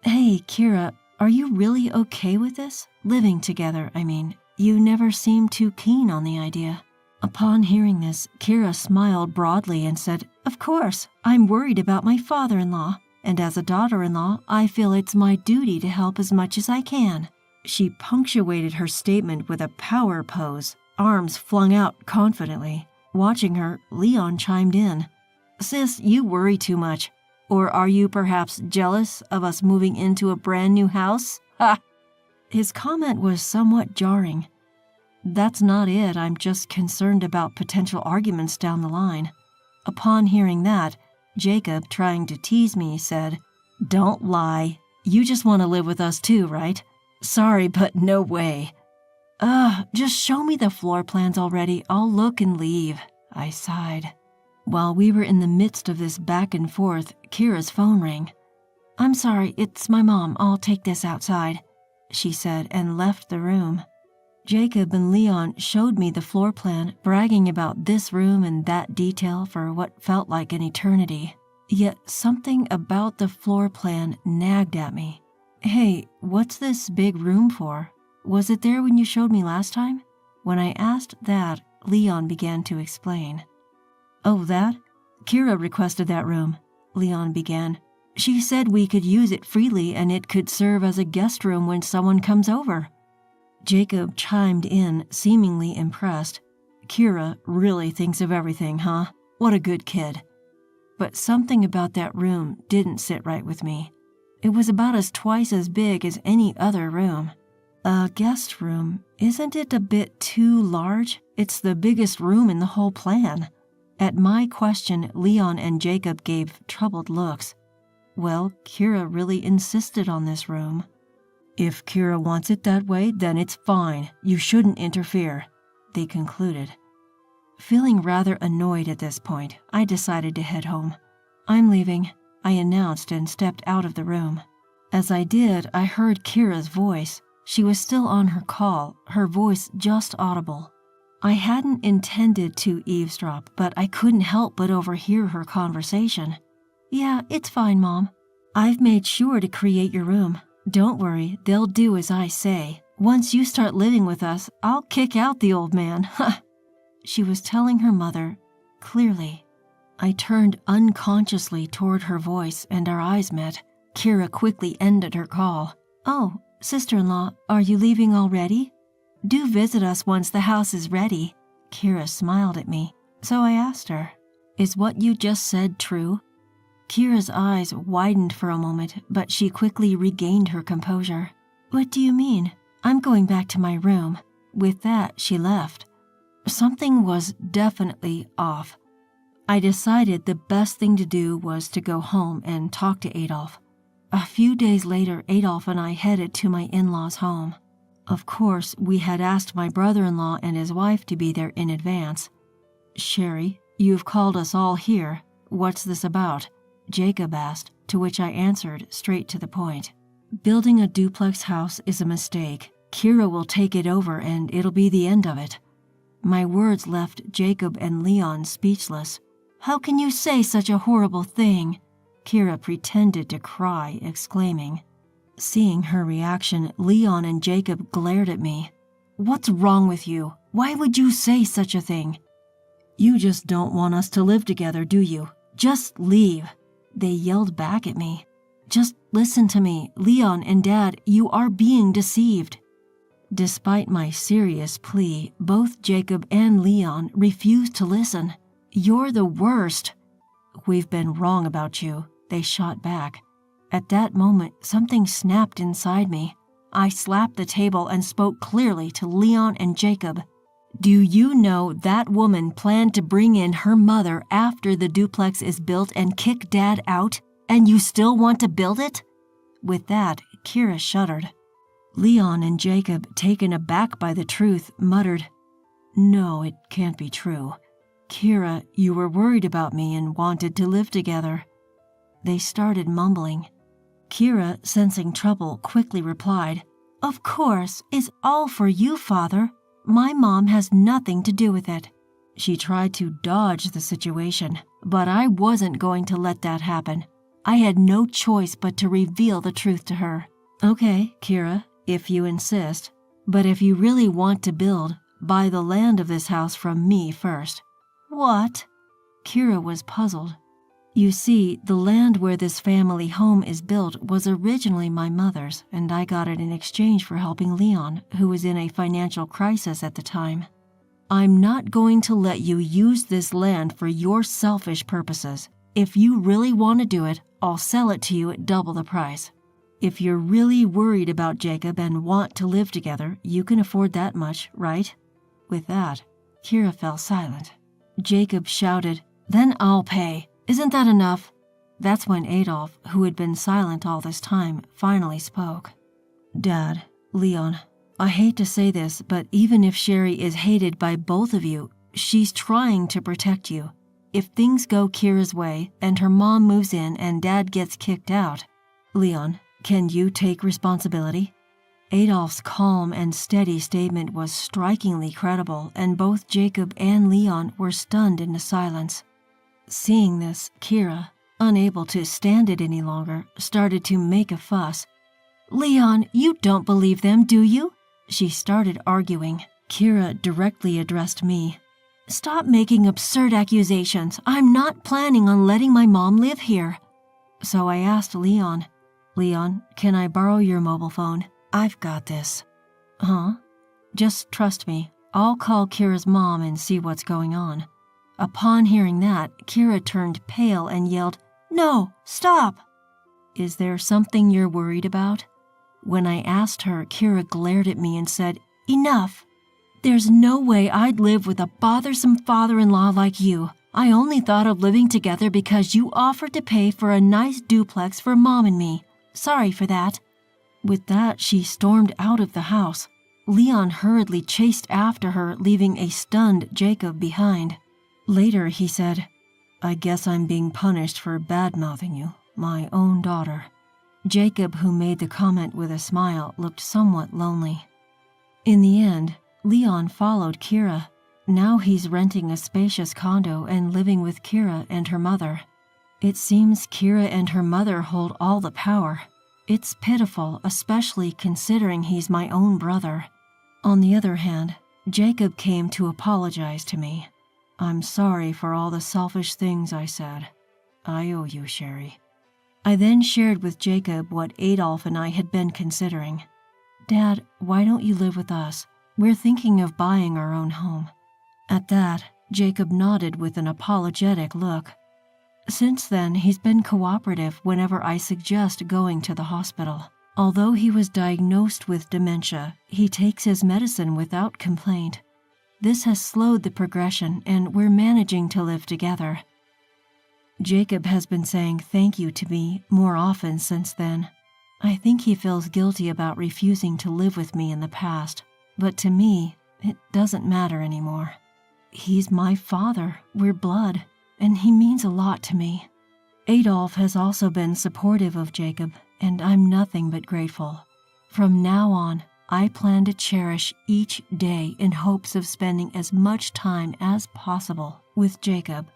"Hey, Kira, are you really okay with this? Living together, I mean. You never seemed too keen on the idea." Upon hearing this, Kira smiled broadly and said, "Of course, I'm worried about my father-in-law, and as a daughter-in-law, I feel it's my duty to help as much as I can." She punctuated her statement with a power pose, arms flung out confidently. Watching her, Leon chimed in. Sis, you worry too much. Or are you perhaps jealous of us moving into a brand new house? Ha! His comment was somewhat jarring. That's not it, I'm just concerned about potential arguments down the line. Upon hearing that, Jacob, trying to tease me, said, Don't lie. You just want to live with us too, right? Sorry, but no way. Just show me the floor plans already. I'll look and leave. I sighed. While we were in the midst of this back and forth, Kira's phone rang. I'm sorry, it's my mom. I'll take this outside, she said and left the room. Jacob and Leon showed me the floor plan, bragging about this room and that detail for what felt like an eternity. Yet something about the floor plan nagged at me. Hey, what's this big room for? Was it there when you showed me last time? When I asked that, Leon began to explain. Oh, that? Kira requested that room, Leon began. She said we could use it freely and it could serve as a guest room when someone comes over. Jacob chimed in, seemingly impressed. Kira really thinks of everything, huh? What a good kid. But something about that room didn't sit right with me. It was about twice as big as any other room. A guest room, isn't it a bit too large? It's the biggest room in the whole plan. At my question, Leon and Jacob gave troubled looks. Well, Kira really insisted on this room. If Kira wants it that way, then it's fine. You shouldn't interfere, they concluded. Feeling rather annoyed at this point, I decided to head home. I'm leaving, I announced and stepped out of the room. As I did, I heard Kira's voice. She was still on her call, her voice just audible. I hadn't intended to eavesdrop, but I couldn't help but overhear her conversation. Yeah, it's fine, Mom. I've made sure to create your room. Don't worry, they'll do as I say. Once you start living with us, I'll kick out the old man. She was telling her mother, clearly. I turned unconsciously toward her voice and our eyes met. Kira quickly ended her call. Oh, sister-in-law, are you leaving already? Do visit us once the house is ready. Kira smiled at me, so I asked her, Is what you just said true? Kira's eyes widened for a moment, but she quickly regained her composure. What do you mean? I'm going back to my room. With that, she left. Something was definitely off. I decided the best thing to do was to go home and talk to Adolf. A few days later, Adolf and I headed to my in-laws' home. Of course, we had asked my brother-in-law and his wife to be there in advance. Sherry, you've called us all here. What's this about? Jacob asked, to which I answered straight to the point. Building a duplex house is a mistake. Kira will take it over and it'll be the end of it. My words left Jacob and Leon speechless. How can you say such a horrible thing? Kira pretended to cry, exclaiming. Seeing her reaction, Leon and Jacob glared at me. What's wrong with you? Why would you say such a thing? You just don't want us to live together, do you? Just leave. They yelled back at me. Just listen to me, Leon and Dad, you are being deceived. Despite my serious plea, both Jacob and Leon refused to listen. You're the worst. We've been wrong about you, they shot back. At that moment, something snapped inside me. I slapped the table and spoke clearly to Leon and Jacob. Do you know that woman planned to bring in her mother after the duplex is built and kick Dad out, and you still want to build it? With that, Kira shuddered. Leon and Jacob, taken aback by the truth, muttered, No, it can't be true. Kira, you were worried about me and wanted to live together. They started mumbling. Kira, sensing trouble, quickly replied, Of course, it's all for you, Father. My mom has nothing to do with it. She tried to dodge the situation, but I wasn't going to let that happen. I had no choice but to reveal the truth to her. Okay, Kira, if you insist, but if you really want to build, buy the land of this house from me first. What? Kira was puzzled. You see, the land where this family home is built was originally my mother's, and I got it in exchange for helping Leon, who was in a financial crisis at the time. I'm not going to let you use this land for your selfish purposes. If you really want to do it, I'll sell it to you at double the price. If you're really worried about Jacob and want to live together, you can afford that much, right?" With that, Kira fell silent. Jacob shouted, "Then I'll pay. Isn't that enough?" That's when Adolf, who had been silent all this time, finally spoke. "Dad, Leon, I hate to say this, but even if Sherry is hated by both of you, she's trying to protect you. If things go Kira's way and her mom moves in and Dad gets kicked out, Leon, can you take responsibility?" Adolf's calm and steady statement was strikingly credible, and both Jacob and Leon were stunned into silence. Seeing this, Kira, unable to stand it any longer, started to make a fuss. "Leon, you don't believe them, do you?" She started arguing. Kira directly addressed me. "Stop making absurd accusations. I'm not planning on letting my mom live here." So I asked Leon, "Leon, can I borrow your mobile phone? I've got this." "Huh?" "Just trust me. I'll call Kira's mom and see what's going on." Upon hearing that, Kira turned pale and yelled, "No, stop!" "Is there something you're worried about?" When I asked her, Kira glared at me and said, "Enough! There's no way I'd live with a bothersome father-in-law like you. I only thought of living together because you offered to pay for a nice duplex for Mom and me. Sorry for that." With that, she stormed out of the house. Leon hurriedly chased after her, leaving a stunned Jacob behind. Later, he said, "I guess I'm being punished for bad-mouthing you, my own daughter." Jacob, who made the comment with a smile, looked somewhat lonely. In the end, Leon followed Kira. Now he's renting a spacious condo and living with Kira and her mother. It seems Kira and her mother hold all the power. It's pitiful, especially considering he's my own brother. On the other hand, Jacob came to apologize to me. "I'm sorry for all the selfish things I said. I owe you, Sherry." I then shared with Jacob what Adolf and I had been considering. "Dad, why don't you live with us? We're thinking of buying our own home." At that, Jacob nodded with an apologetic look. Since then, he's been cooperative whenever I suggest going to the hospital. Although he was diagnosed with dementia, he takes his medicine without complaint. This has slowed the progression, and we're managing to live together. Jacob has been saying thank you to me more often since then. I think he feels guilty about refusing to live with me in the past, but to me, it doesn't matter anymore. He's my father, we're blood, and he means a lot to me. Adolf has also been supportive of Jacob, and I'm nothing but grateful. From now on, I plan to cherish each day in hopes of spending as much time as possible with Jacob.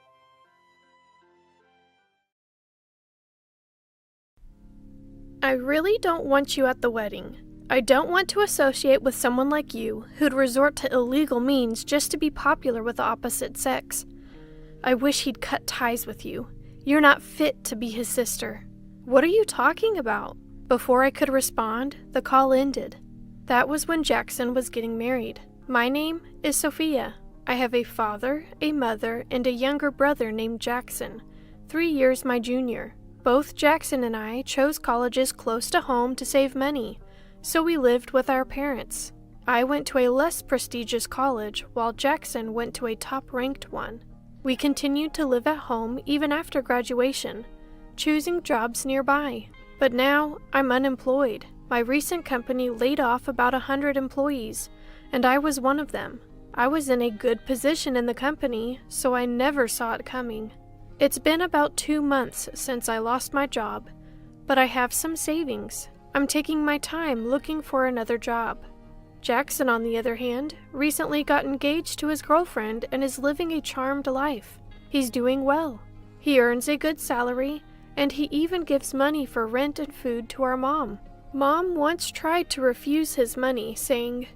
I really don't want you at the wedding. I don't want to associate with someone like you who'd resort to illegal means just to be popular with the opposite sex. I wish he'd cut ties with you. You're not fit to be his sister. What are you talking about? Before I could respond, the call ended. That was when Jackson was getting married. My name is Sophia. I have a father, a mother, and a younger brother named Jackson, 3 years my junior. Both Jackson and I chose colleges close to home to save money, so we lived with our parents. I went to a less prestigious college, while Jackson went to a top-ranked one. We continued to live at home even after graduation, choosing jobs nearby. But now, I'm unemployed. My recent company laid off about 100 employees, and I was one of them. I was in a good position in the company, so I never saw it coming. It's been about 2 months since I lost my job, but I have some savings. I'm taking my time looking for another job. Jackson, on the other hand, recently got engaged to his girlfriend and is living a charmed life. He's doing well. He earns a good salary, and he even gives money for rent and food to our mom. Mom once tried to refuse his money, saying,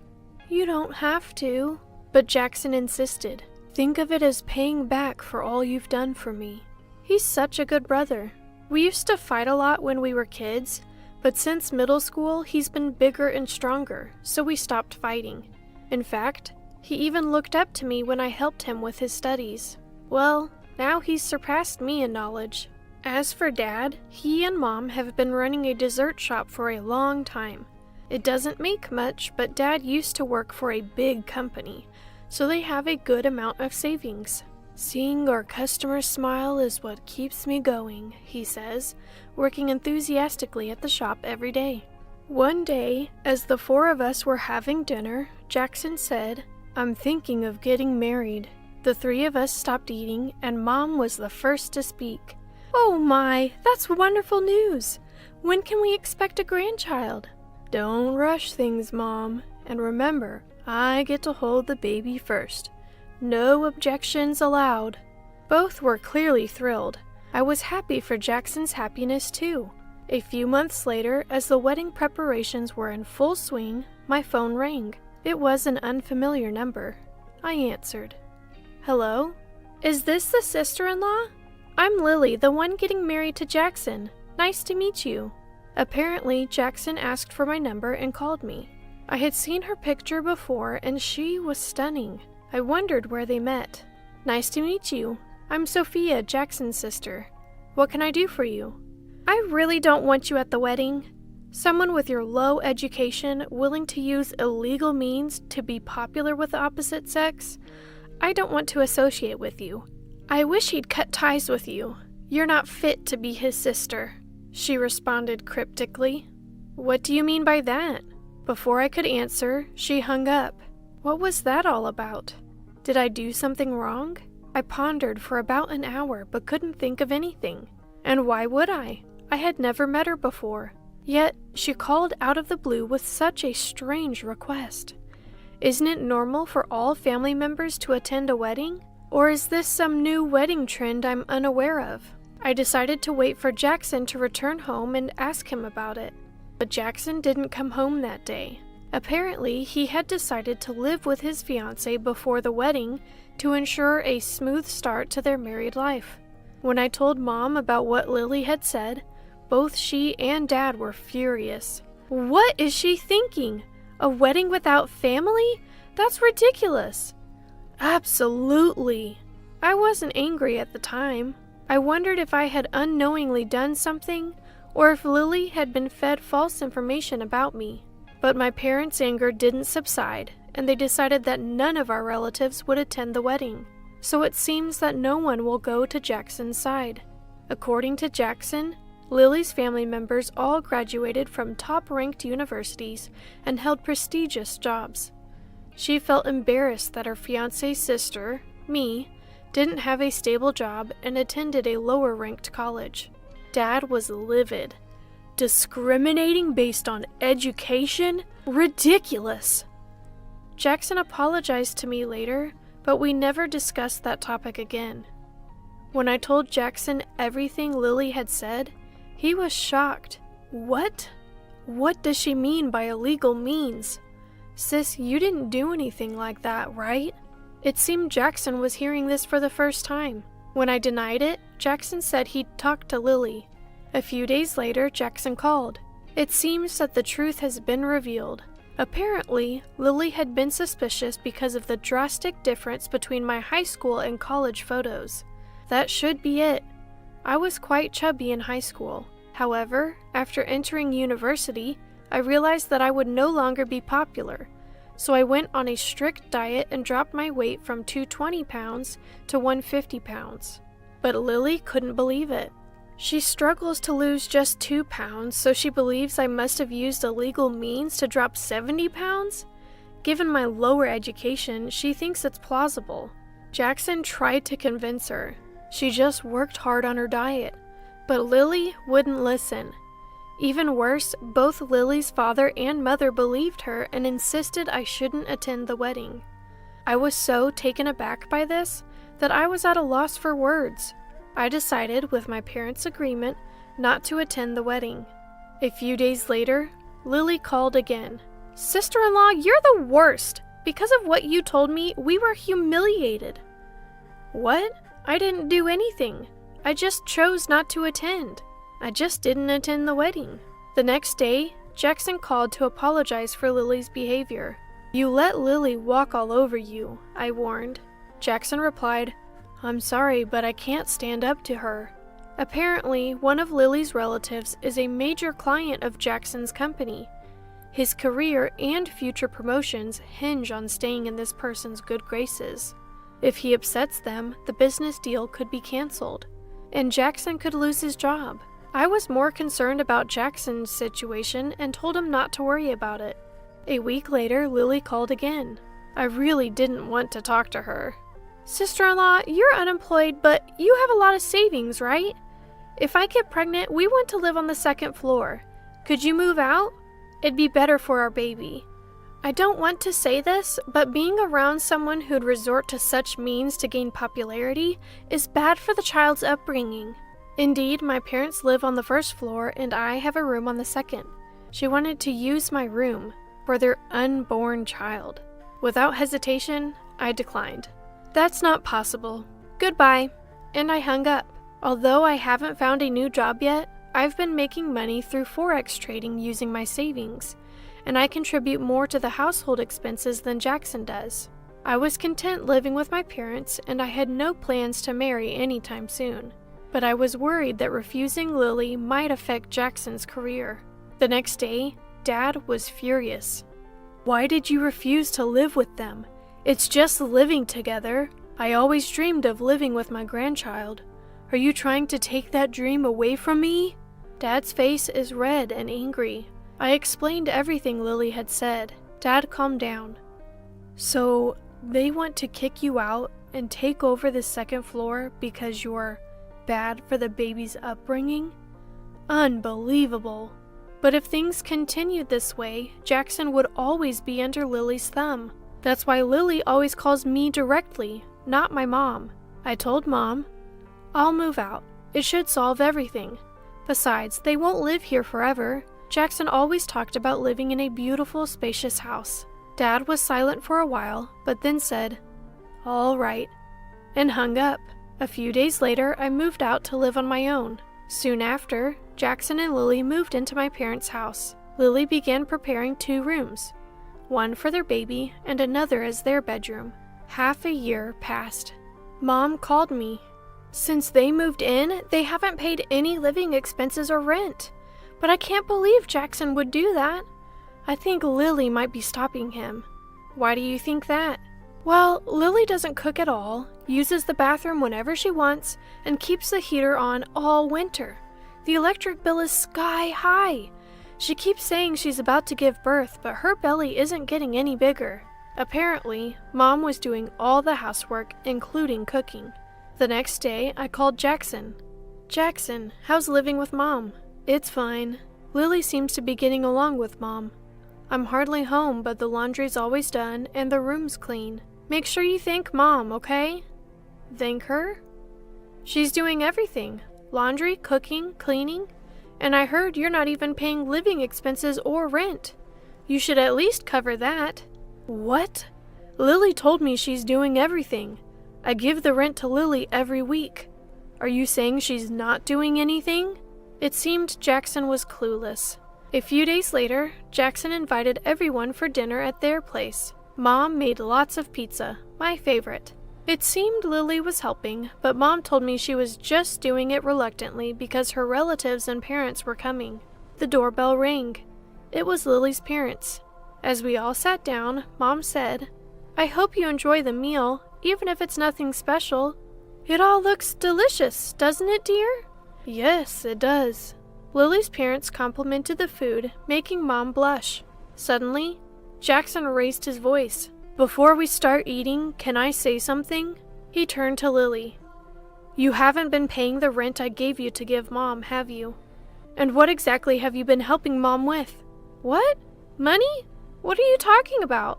"You don't have to," but Jackson insisted. "Think of it as paying back for all you've done for me." He's such a good brother. We used to fight a lot when we were kids, but since middle school, he's been bigger and stronger, so we stopped fighting. In fact, He even looked up to me when I helped him with his studies. Well, now he's surpassed me in knowledge. As for Dad, he and Mom have been running a dessert shop for a long time. It doesn't make much, but Dad used to work for a big company, so they have a good amount of savings. Seeing our customers smile is what keeps me going, he says, working enthusiastically at the shop every day. One day, as the four of us were having dinner, Jackson said, "I'm thinking of getting married." The three of us stopped eating, and Mom was the first to speak. "Oh my, that's wonderful news! When can we expect a grandchild?" "Don't rush things, Mom, and remember, I get to hold the baby first. No objections allowed." Both were clearly thrilled. I was happy for Jackson's happiness too. A few months later, as the wedding preparations were in full swing, my phone rang. It was an unfamiliar number. I answered. "Hello? Is this the sister-in-law? I'm Lily, the one getting married to Jackson. Nice to meet you." Apparently, Jackson asked for my number and called me. I had seen her picture before, and she was stunning. I wondered where they met. "Nice to meet you. I'm Sophia, Jackson's sister. What can I do for you?" "I really don't want you at the wedding. Someone with your low education willing to use illegal means to be popular with the opposite sex? I don't want to associate with you. I wish he'd cut ties with you. You're not fit to be his sister." She responded cryptically. "What do you mean by that?" Before I could answer, she hung up. What was that all about? Did I do something wrong? I pondered for about an hour but couldn't think of anything. And why would I? I had never met her before. Yet, she called out of the blue with such a strange request. Isn't it normal for all family members to attend a wedding? Or is this some new wedding trend I'm unaware of? I decided to wait for Jackson to return home and ask him about it. But Jackson didn't come home that day. Apparently, he had decided to live with his fiancée before the wedding to ensure a smooth start to their married life. When I told Mom about what Lily had said, both she and Dad were furious. "What is she thinking? A wedding without family? That's ridiculous." Absolutely. I wasn't angry at the time. I wondered if I had unknowingly done something, or if Lily had been fed false information about me. But my parents' anger didn't subside, and they decided that none of our relatives would attend the wedding. So it seems that no one will go to Jackson's side. According to Jackson, Lily's family members all graduated from top-ranked universities and held prestigious jobs. She felt embarrassed that her fiancé's sister, me, didn't have a stable job and attended a lower-ranked college. Dad was livid. Discriminating based on education? Ridiculous! Jackson apologized to me later, but we never discussed that topic again. When I told Jackson everything Lily had said, he was shocked. What? What does she mean by illegal means? Sis, you didn't do anything like that, right? It seemed Jackson was hearing this for the first time. When I denied it, Jackson said he'd talked to Lily. A few days later, Jackson called. It seems that the truth has been revealed. Apparently, Lily had been suspicious because of the drastic difference between my high school and college photos. That should be it. I was quite chubby in high school. However, after entering university, I realized that I would no longer be popular. So I went on a strict diet and dropped my weight from 220 pounds to 150 pounds. But Lily couldn't believe it. She struggles to lose just 2 pounds, so she believes I must have used illegal means to drop 70 pounds? Given my lower education, she thinks it's plausible. Jackson tried to convince her. She just worked hard on her diet. But Lily wouldn't listen. Even worse, both Lily's father and mother believed her and insisted I shouldn't attend the wedding. I was so taken aback by this that I was at a loss for words. I decided, with my parents' agreement, not to attend the wedding. A few days later, Lily called again. "Sister-in-law, you're the worst! Because of what you told me, we were humiliated." "What? I didn't do anything. I just chose not to attend. I just didn't attend the wedding." The next day, Jackson called to apologize for Lily's behavior. You let Lily walk all over you, I warned. Jackson replied, I'm sorry, but I can't stand up to her. Apparently, one of Lily's relatives is a major client of Jackson's company. His career and future promotions hinge on staying in this person's good graces. If he upsets them, the business deal could be canceled, and Jackson could lose his job. I was more concerned about Jackson's situation and told him not to worry about it. A week later, Lily called again. I really didn't want to talk to her. Sister-in-law, you're unemployed, but you have a lot of savings, right? If I get pregnant, we want to live on the second floor. Could you move out? It'd be better for our baby. I don't want to say this, but being around someone who'd resort to such means to gain popularity is bad for the child's upbringing. Indeed, my parents live on the first floor and I have a room on the second. She wanted to use my room for their unborn child. Without hesitation, I declined. That's not possible. Goodbye. And I hung up. Although I haven't found a new job yet, I've been making money through Forex trading using my savings, and I contribute more to the household expenses than Jackson does. I was content living with my parents, and I had no plans to marry anytime soon. But I was worried that refusing Lily might affect Jackson's career. The next day, Dad was furious. Why did you refuse to live with them? It's just living together. I always dreamed of living with my grandchild. Are you trying to take that dream away from me? Dad's face is red and angry. I explained everything Lily had said. Dad calmed down. So, they want to kick you out and take over the second floor because you're bad for the baby's upbringing? Unbelievable. But if things continued this way, Jackson would always be under Lily's thumb. That's why Lily always calls me directly, not my mom. I told Mom, I'll move out. It should solve everything. Besides, they won't live here forever. Jackson always talked about living in a beautiful, spacious house. Dad was silent for a while, but then said, all right, and hung up. A few days later, I moved out to live on my own. Soon after, Jackson and Lily moved into my parents' house. Lily began preparing 2 rooms, one for their baby and another as their bedroom. Half a year passed. Mom called me. Since they moved in, they haven't paid any living expenses or rent. But I can't believe Jackson would do that. I think Lily might be stopping him. Why do you think that? Well, Lily doesn't cook at all, uses the bathroom whenever she wants, and keeps the heater on all winter. The electric bill is sky high. She keeps saying she's about to give birth, but her belly isn't getting any bigger. Apparently, Mom was doing all the housework, including cooking. The next day, I called Jackson. Jackson, how's living with Mom? It's fine. Lily seems to be getting along with Mom. I'm hardly home, but the laundry's always done and the room's clean. Make sure you thank Mom, okay? Thank her? She's doing everything. Laundry, cooking, cleaning. And I heard you're not even paying living expenses or rent. You should at least cover that. What? Lily told me she's doing everything. I give the rent to Lily every week. Are you saying she's not doing anything? It seemed Jackson was clueless. A few days later, Jackson invited everyone for dinner at their place. Mom made lots of pizza, my favorite. It seemed Lily was helping, but Mom told me she was just doing it reluctantly because her relatives and parents were coming. The doorbell rang. It was Lily's parents. As we all sat down, Mom said, I hope you enjoy the meal, even if it's nothing special. It all looks delicious, doesn't it, dear? Yes, it does. Lily's parents complimented the food, making Mom blush. Suddenly, Jackson raised his voice. Before we start eating, can I say something? He turned to Lily. You haven't been paying the rent I gave you to give Mom, have you? And what exactly have you been helping Mom with? What? Money? What are you talking about?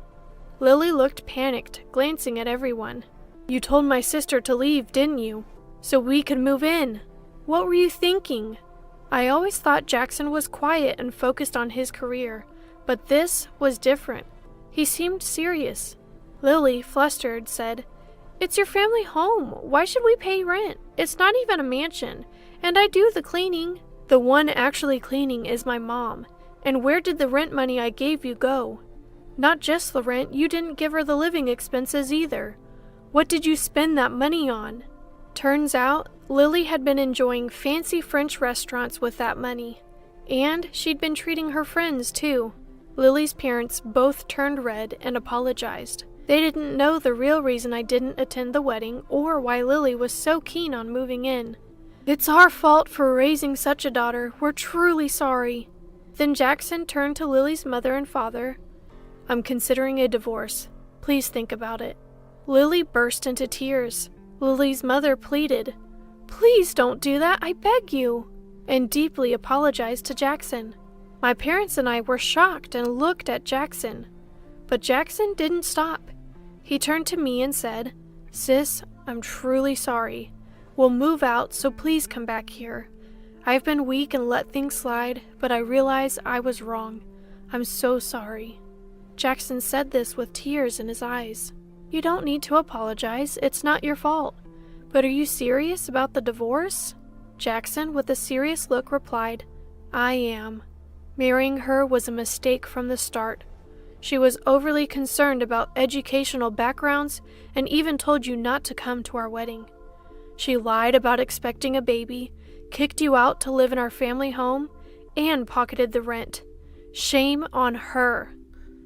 Lily looked panicked, glancing at everyone. You told my sister to leave, didn't you? So we could move in. What were you thinking? I always thought Jackson was quiet and focused on his career, but this was different. He seemed serious. Lily, flustered, said, It's your family home. Why should we pay rent? It's not even a mansion, and I do the cleaning. The one actually cleaning is my mom. And where did the rent money I gave you go? Not just the rent, you didn't give her the living expenses either. What did you spend that money on? Turns out, Lily had been enjoying fancy French restaurants with that money. And she'd been treating her friends too. Lily's parents both turned red and apologized. They didn't know the real reason I didn't attend the wedding or why Lily was so keen on moving in. It's our fault for raising such a daughter. We're truly sorry. Then Jackson turned to Lily's mother and father. I'm considering a divorce. Please think about it. Lily burst into tears. Lily's mother pleaded, Please don't do that, I beg you, and deeply apologized to Jackson. My parents and I were shocked and looked at Jackson. But Jackson didn't stop. He turned to me and said, Sis, I'm truly sorry. We'll move out, so please come back here. I've been weak and let things slide, but I realize I was wrong. I'm so sorry. Jackson said this with tears in his eyes. You don't need to apologize. It's not your fault. But are you serious about the divorce? Jackson, with a serious look, replied, I am. Marrying her was a mistake from the start. She was overly concerned about educational backgrounds and even told you not to come to our wedding. She lied about expecting a baby, kicked you out to live in our family home, and pocketed the rent. Shame on her.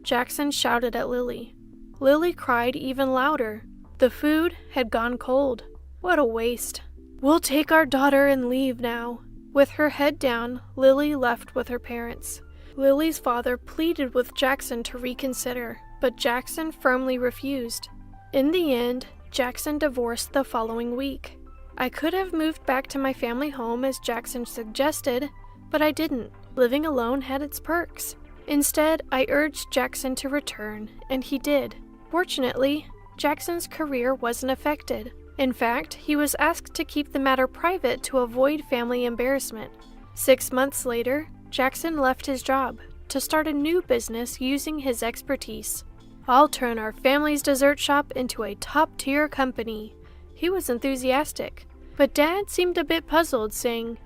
Jackson shouted at Lily. Lily cried even louder. The food had gone cold. What a waste. We'll take our daughter and leave now. With her head down, Lily left with her parents. Lily's father pleaded with Jackson to reconsider, but Jackson firmly refused. In the end, Jackson divorced the following week. I could have moved back to my family home as Jackson suggested, but I didn't. Living alone had its perks. Instead, I urged Jackson to return, and he did. Fortunately, Jackson's career wasn't affected. In fact, he was asked to keep the matter private to avoid family embarrassment. 6 months later, Jackson left his job to start a new business using his expertise. I'll turn our family's dessert shop into a top-tier company. He was enthusiastic, but Dad seemed a bit puzzled, saying,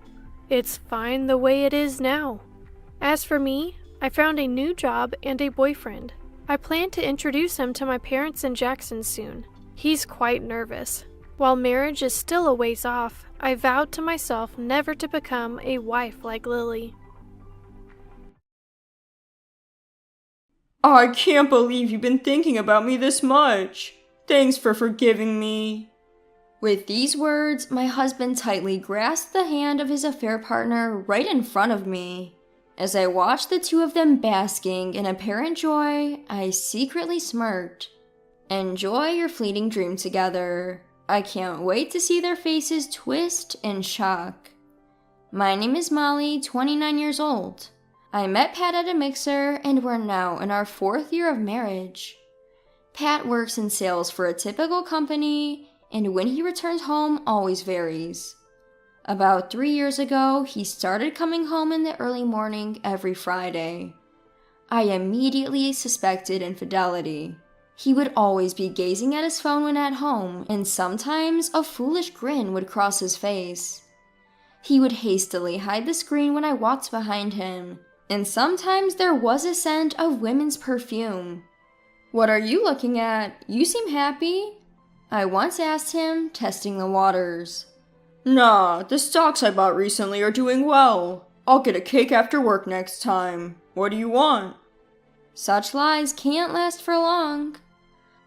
It's fine the way it is now. As for me, I found a new job and a boyfriend. I plan to introduce him to my parents and Jackson soon. He's quite nervous. While marriage is still a ways off, I vowed to myself never to become a wife like Lily. I can't believe you've been thinking about me this much. Thanks for forgiving me. With these words, my husband tightly grasped the hand of his affair partner right in front of me. As I watched the two of them basking in apparent joy, I secretly smirked. Enjoy your fleeting dream together. I can't wait to see their faces twist in shock. My name is Molly, 29 years old. I met Pat at a mixer, and we're now in our 4th year of marriage. Pat works in sales for a typical company, and when he returns home always varies. About 3 years ago, he started coming home in the early morning every Friday. I immediately suspected infidelity. He would always be gazing at his phone when at home, and sometimes a foolish grin would cross his face. He would hastily hide the screen when I walked behind him, and sometimes there was a scent of women's perfume. What are you looking at? You seem happy. I once asked him, testing the waters. Nah, the stocks I bought recently are doing well. I'll get a cake after work next time. What do you want? Such lies can't last for long.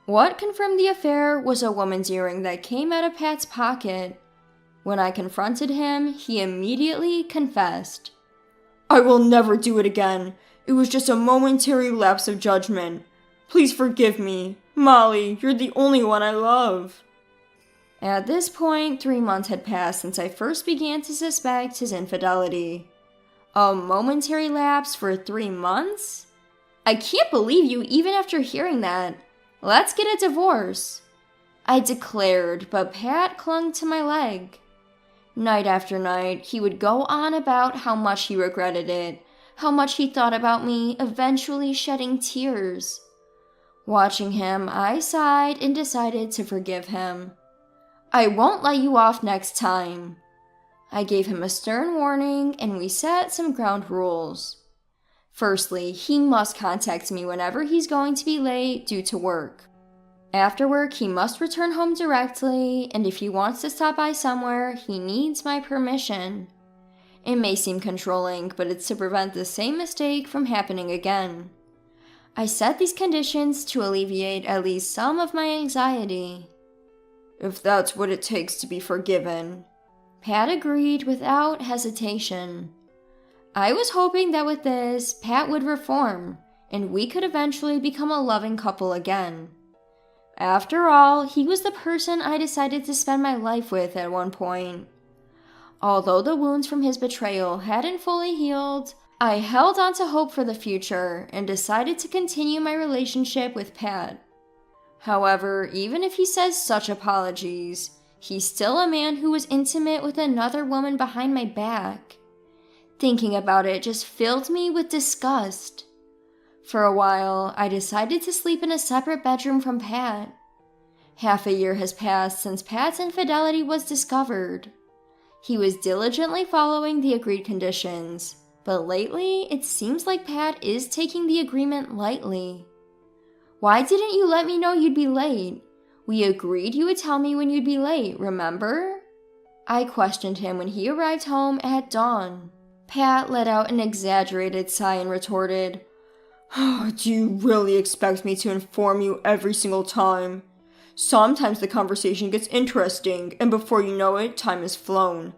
What confirmed the affair was a woman's earring that came out of Pat's pocket. When I confronted him, he immediately confessed. I will never do it again. It was just a momentary lapse of judgment. Please forgive me. Molly, you're the only one I love. At this point, 3 months had passed since I first began to suspect his infidelity. A momentary lapse for 3 months? I can't believe you even after hearing that. Let's get a divorce. I declared, but Pat clung to my leg. Night after night, he would go on about how much he regretted it, how much he thought about me, eventually shedding tears. Watching him, I sighed and decided to forgive him. I won't let you off next time. I gave him a stern warning, and we set some ground rules. Firstly, he must contact me whenever he's going to be late due to work. After work, he must return home directly, and if he wants to stop by somewhere, he needs my permission. It may seem controlling, but it's to prevent the same mistake from happening again. I set these conditions to alleviate at least some of my anxiety. If that's what it takes to be forgiven. Pat agreed without hesitation. I was hoping that with this, Pat would reform, and we could eventually become a loving couple again. After all, he was the person I decided to spend my life with at one point. Although the wounds from his betrayal hadn't fully healed, I held on to hope for the future and decided to continue my relationship with Pat. However, even if he says such apologies, he's still a man who was intimate with another woman behind my back. Thinking about it just filled me with disgust. For a while, I decided to sleep in a separate bedroom from Pat. Half a year has passed since Pat's infidelity was discovered. He was diligently following the agreed conditions, but lately it seems like Pat is taking the agreement lightly. Why didn't you let me know you'd be late? We agreed you would tell me when you'd be late, remember? I questioned him when he arrived home at dawn. Pat let out an exaggerated sigh and retorted, "Do you really expect me to inform you every single time? Sometimes the conversation gets interesting, and before you know it, time has flown.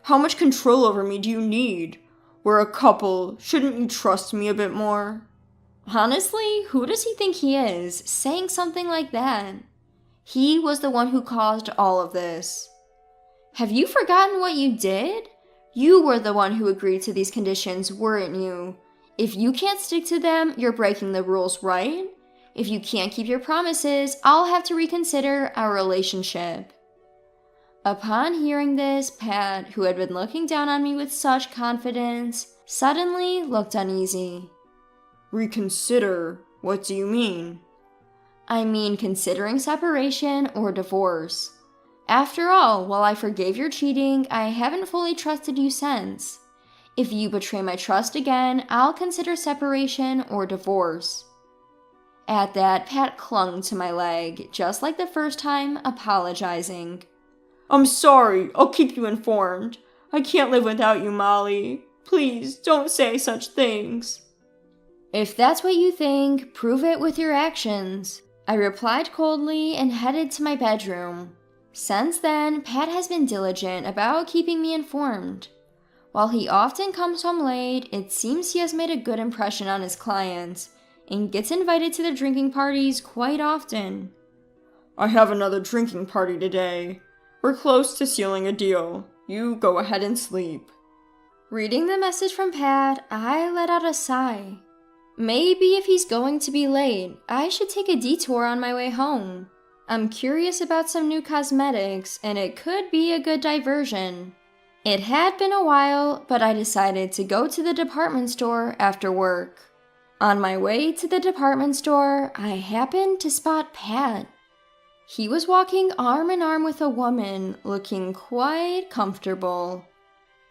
How much control over me do you need? We're a couple. Shouldn't you trust me a bit more?" Honestly, who does he think he is, saying something like that? He was the one who caused all of this. Have you forgotten what you did? You were the one who agreed to these conditions, weren't you? If you can't stick to them, you're breaking the rules, right? If you can't keep your promises, I'll have to reconsider our relationship. Upon hearing this, Pat, who had been looking down on me with such confidence, suddenly looked uneasy. Reconsider? What do you mean? I mean considering separation or divorce. After all, while I forgave your cheating, I haven't fully trusted you since. If you betray my trust again, I'll consider separation or divorce. At that, Pat clung to my leg, just like the first time, apologizing. I'm sorry, I'll keep you informed. I can't live without you, Molly. Please, don't say such things. If that's what you think, prove it with your actions. I replied coldly and headed to my bedroom. Since then, Pat has been diligent about keeping me informed. While he often comes home late, it seems he has made a good impression on his clients and gets invited to their drinking parties quite often. I have another drinking party today. We're close to sealing a deal. You go ahead and sleep. Reading the message from Pat, I let out a sigh. Maybe if he's going to be late, I should take a detour on my way home. I'm curious about some new cosmetics, and it could be a good diversion. It had been a while, but I decided to go to the department store after work. On my way to the department store, I happened to spot Pat. He was walking arm in arm with a woman, looking quite comfortable.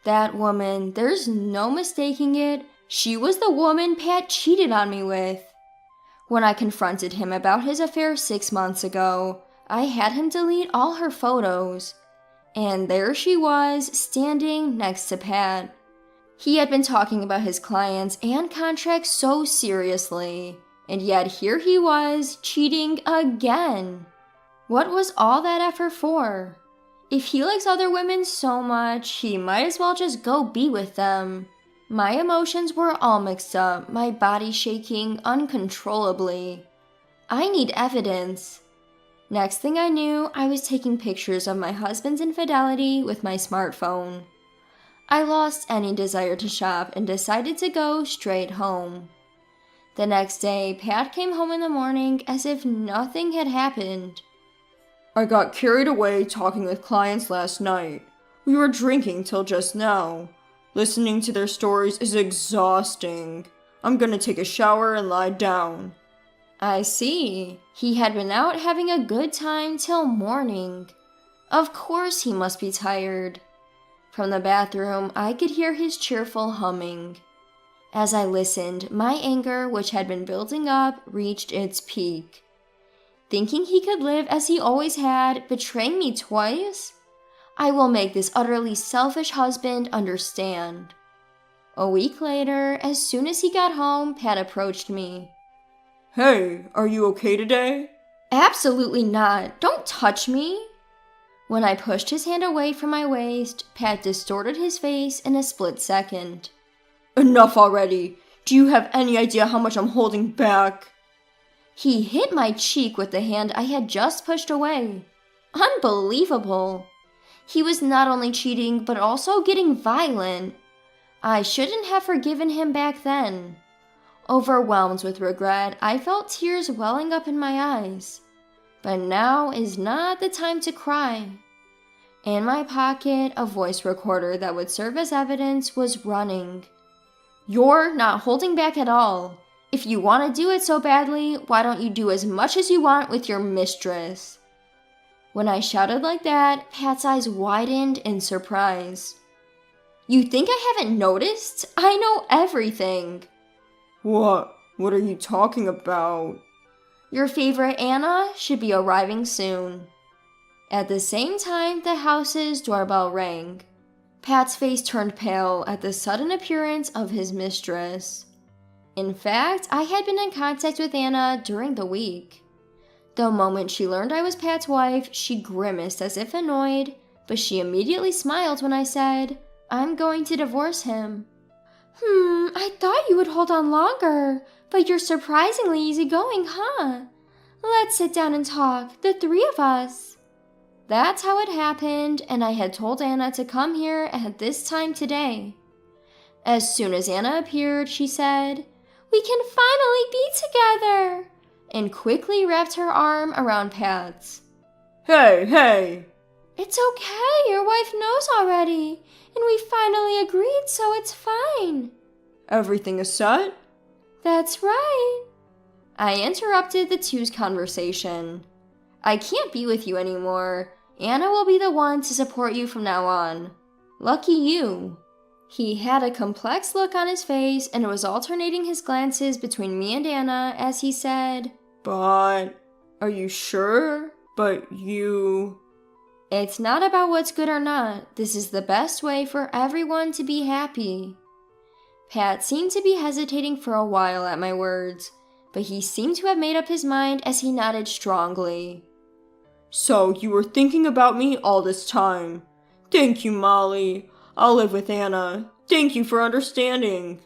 That woman, there's no mistaking it, she was the woman Pat cheated on me with. When I confronted him about his affair 6 months ago, I had him delete all her photos. And there she was, standing next to Pat. He had been talking about his clients and contracts so seriously, and yet here he was, cheating again. What was all that effort for? If he likes other women so much, he might as well just go be with them. My emotions were all mixed up, my body shaking uncontrollably. I need evidence. Next thing I knew, I was taking pictures of my husband's infidelity with my smartphone. I lost any desire to shop and decided to go straight home. The next day, Pat came home in the morning as if nothing had happened. I got carried away talking with clients last night. We were drinking till just now. Listening to their stories is exhausting. I'm gonna take a shower and lie down. I see. He had been out having a good time till morning. Of course he must be tired. From the bathroom, I could hear his cheerful humming. As I listened, my anger, which had been building up, reached its peak. Thinking he could live as he always had, betraying me twice? I will make this utterly selfish husband understand. A week later, as soon as he got home, Pat approached me. Hey, are you okay today? Absolutely not. Don't touch me. When I pushed his hand away from my waist, Pat distorted his face in a split second. Enough already. Do you have any idea how much I'm holding back? He hit my cheek with the hand I had just pushed away. Unbelievable. He was not only cheating, but also getting violent. I shouldn't have forgiven him back then. Overwhelmed with regret, I felt tears welling up in my eyes. But now is not the time to cry. In my pocket, a voice recorder that would serve as evidence was running. You're not holding back at all. If you want to do it so badly, why don't you do as much as you want with your mistress? When I shouted like that, Pat's eyes widened in surprise. You think I haven't noticed? I know everything. What? What are you talking about? Your favorite Anna should be arriving soon. At the same time, the house's doorbell rang. Pat's face turned pale at the sudden appearance of his mistress. In fact, I had been in contact with Anna during the week. The moment she learned I was Pat's wife, she grimaced as if annoyed, but she immediately smiled when I said, I'm going to divorce him. I thought you would hold on longer, but you're surprisingly easygoing, huh? Let's sit down and talk, the three of us. That's how it happened, and I had told Anna to come here at this time today. As soon as Anna appeared, she said, We can finally be together, and quickly wrapped her arm around Pat's. Hey! It's okay, your wife knows already, and we finally agreed, so it's fine. Everything is set? That's right. I interrupted the two's conversation. I can't be with you anymore. Anna will be the one to support you from now on. Lucky you. He had a complex look on his face and was alternating his glances between me and Anna as he said, But, are you sure? But you... It's not about what's good or not. This is the best way for everyone to be happy. Pat seemed to be hesitating for a while at my words, but he seemed to have made up his mind as he nodded strongly. So you were thinking about me all this time. Thank you, Molly. I'll live with Anna. Thank you for understanding.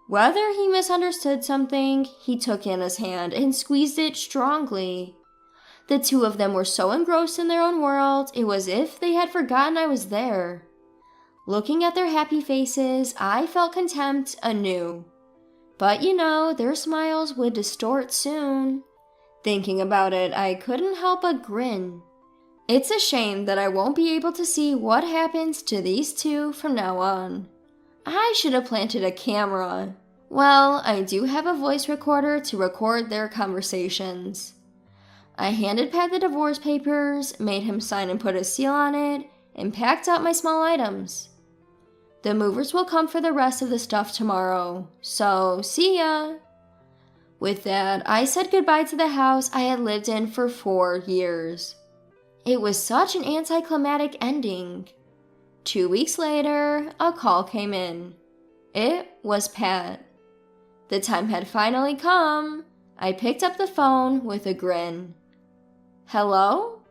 Whether he misunderstood something, he took Anna's hand and squeezed it strongly. The two of them were so engrossed in their own world, it was as if they had forgotten I was there. Looking at their happy faces, I felt contempt anew. But their smiles would distort soon. Thinking about it, I couldn't help but grin. It's a shame that I won't be able to see what happens to these two from now on. I should have planted a camera. Well, I do have a voice recorder to record their conversations. I handed Pat the divorce papers, made him sign and put a seal on it, and packed up my small items. The movers will come for the rest of the stuff tomorrow, so see ya! With that, I said goodbye to the house I had lived in for 4 years. It was such an anticlimactic ending. 2 weeks later, a call came in. It was Pat. The time had finally come. I picked up the phone with a grin. Hello?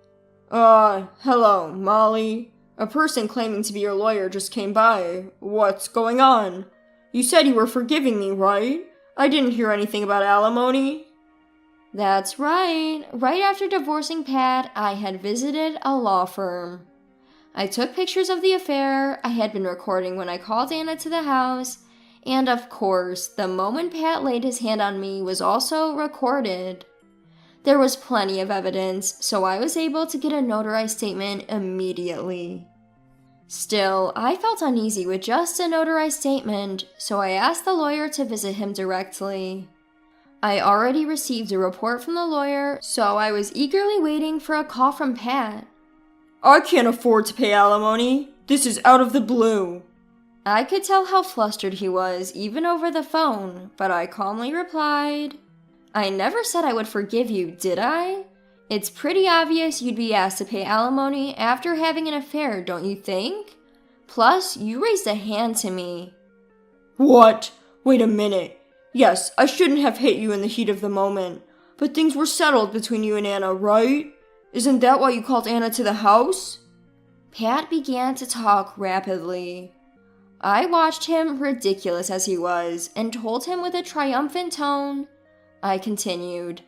Hello, Molly. A person claiming to be your lawyer just came by. What's going on? You said you were forgiving me, right? I didn't hear anything about alimony. That's right. Right after divorcing Pat, I had visited a law firm. I took pictures of the affair I had been recording when I called Anna to the house, and of course, the moment Pat laid his hand on me was also recorded. There was plenty of evidence, so I was able to get a notarized statement immediately. Still, I felt uneasy with just a notarized statement, so I asked the lawyer to visit him directly. I already received a report from the lawyer, so I was eagerly waiting for a call from Pat. I can't afford to pay alimony. This is out of the blue. I could tell how flustered he was, even over the phone, but I calmly replied, I never said I would forgive you, did I? It's pretty obvious you'd be asked to pay alimony after having an affair, don't you think? Plus, you raised a hand to me. What? Wait a minute. Yes, I shouldn't have hit you in the heat of the moment, but things were settled between you and Anna, right? Isn't that why you called Anna to the house? Pat began to talk rapidly. I watched him, ridiculous as he was, and told him with a triumphant tone. I continued,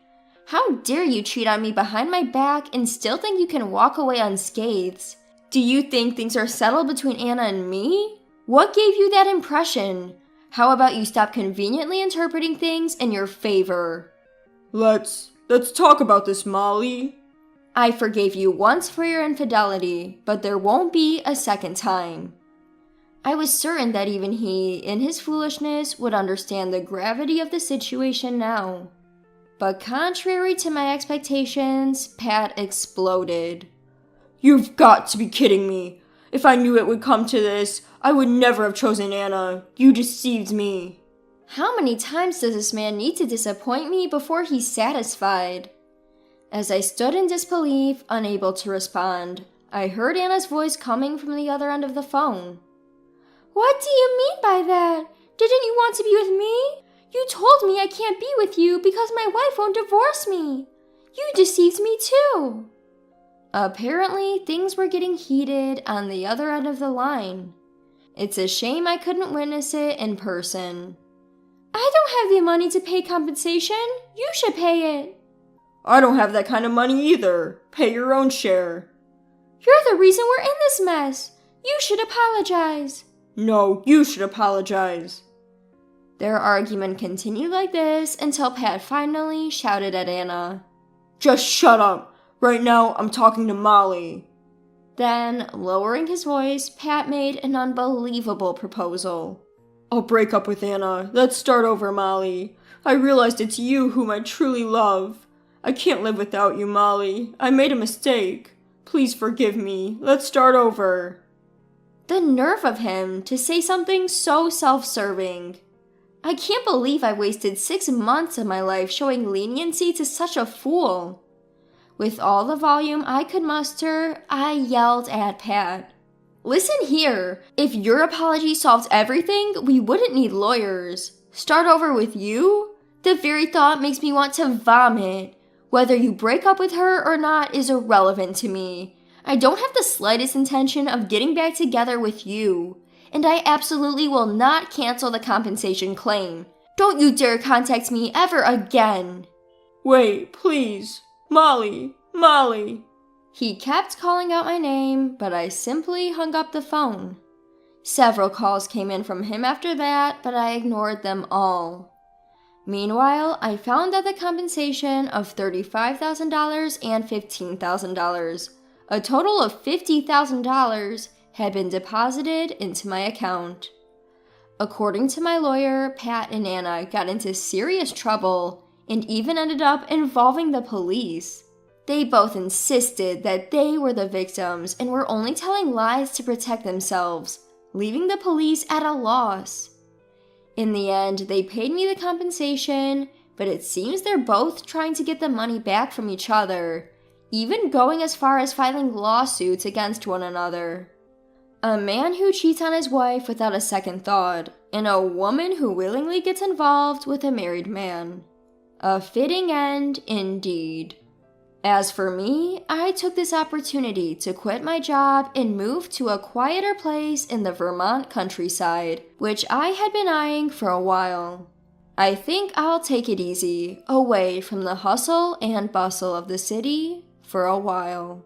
How dare you cheat on me behind my back and still think you can walk away unscathed? Do you think things are settled between Anna and me? What gave you that impression? How about you stop conveniently interpreting things in your favor? Let's talk about this, Molly. I forgave you once for your infidelity, but there won't be a second time. I was certain that even he, in his foolishness, would understand the gravity of the situation now. But contrary to my expectations, Pat exploded. You've got to be kidding me. If I knew it would come to this, I would never have chosen Anna. You deceived me. How many times does this man need to disappoint me before he's satisfied? As I stood in disbelief, unable to respond, I heard Anna's voice coming from the other end of the phone. What do you mean by that? Didn't you want to be with me? You told me I can't be with you because my wife won't divorce me. You deceived me too. Apparently, things were getting heated on the other end of the line. It's a shame I couldn't witness it in person. I don't have the money to pay compensation. You should pay it. I don't have that kind of money either. Pay your own share. You're the reason we're in this mess. You should apologize. No, you should apologize. Their argument continued like this until Pat finally shouted at Anna. Just shut up. Right now, I'm talking to Molly. Then, lowering his voice, Pat made an unbelievable proposal. I'll break up with Anna. Let's start over, Molly. I realized it's you whom I truly love. I can't live without you, Molly. I made a mistake. Please forgive me. Let's start over. The nerve of him to say something so self-serving. I can't believe I wasted 6 months of my life showing leniency to such a fool. With all the volume I could muster, I yelled at Pat. Listen here, if your apology solved everything, we wouldn't need lawyers. Start over with you? The very thought makes me want to vomit. Whether you break up with her or not is irrelevant to me. I don't have the slightest intention of getting back together with you. And I absolutely will not cancel the compensation claim. Don't you dare contact me ever again. Wait, please. Molly. He kept calling out my name, but I simply hung up the phone. Several calls came in from him after that, but I ignored them all. Meanwhile, I found out the compensation of $35,000 and $15,000, a total of $50,000, had been deposited into my account. According to my lawyer, Pat and Anna got into serious trouble and even ended up involving the police. They both insisted that they were the victims and were only telling lies to protect themselves, leaving the police at a loss. In the end, they paid me the compensation, but it seems they're both trying to get the money back from each other, even going as far as filing lawsuits against one another. A man who cheats on his wife without a second thought, and a woman who willingly gets involved with a married man. A fitting end, indeed. As for me, I took this opportunity to quit my job and move to a quieter place in the Vermont countryside, which I had been eyeing for a while. I think I'll take it easy, away from the hustle and bustle of the city for a while.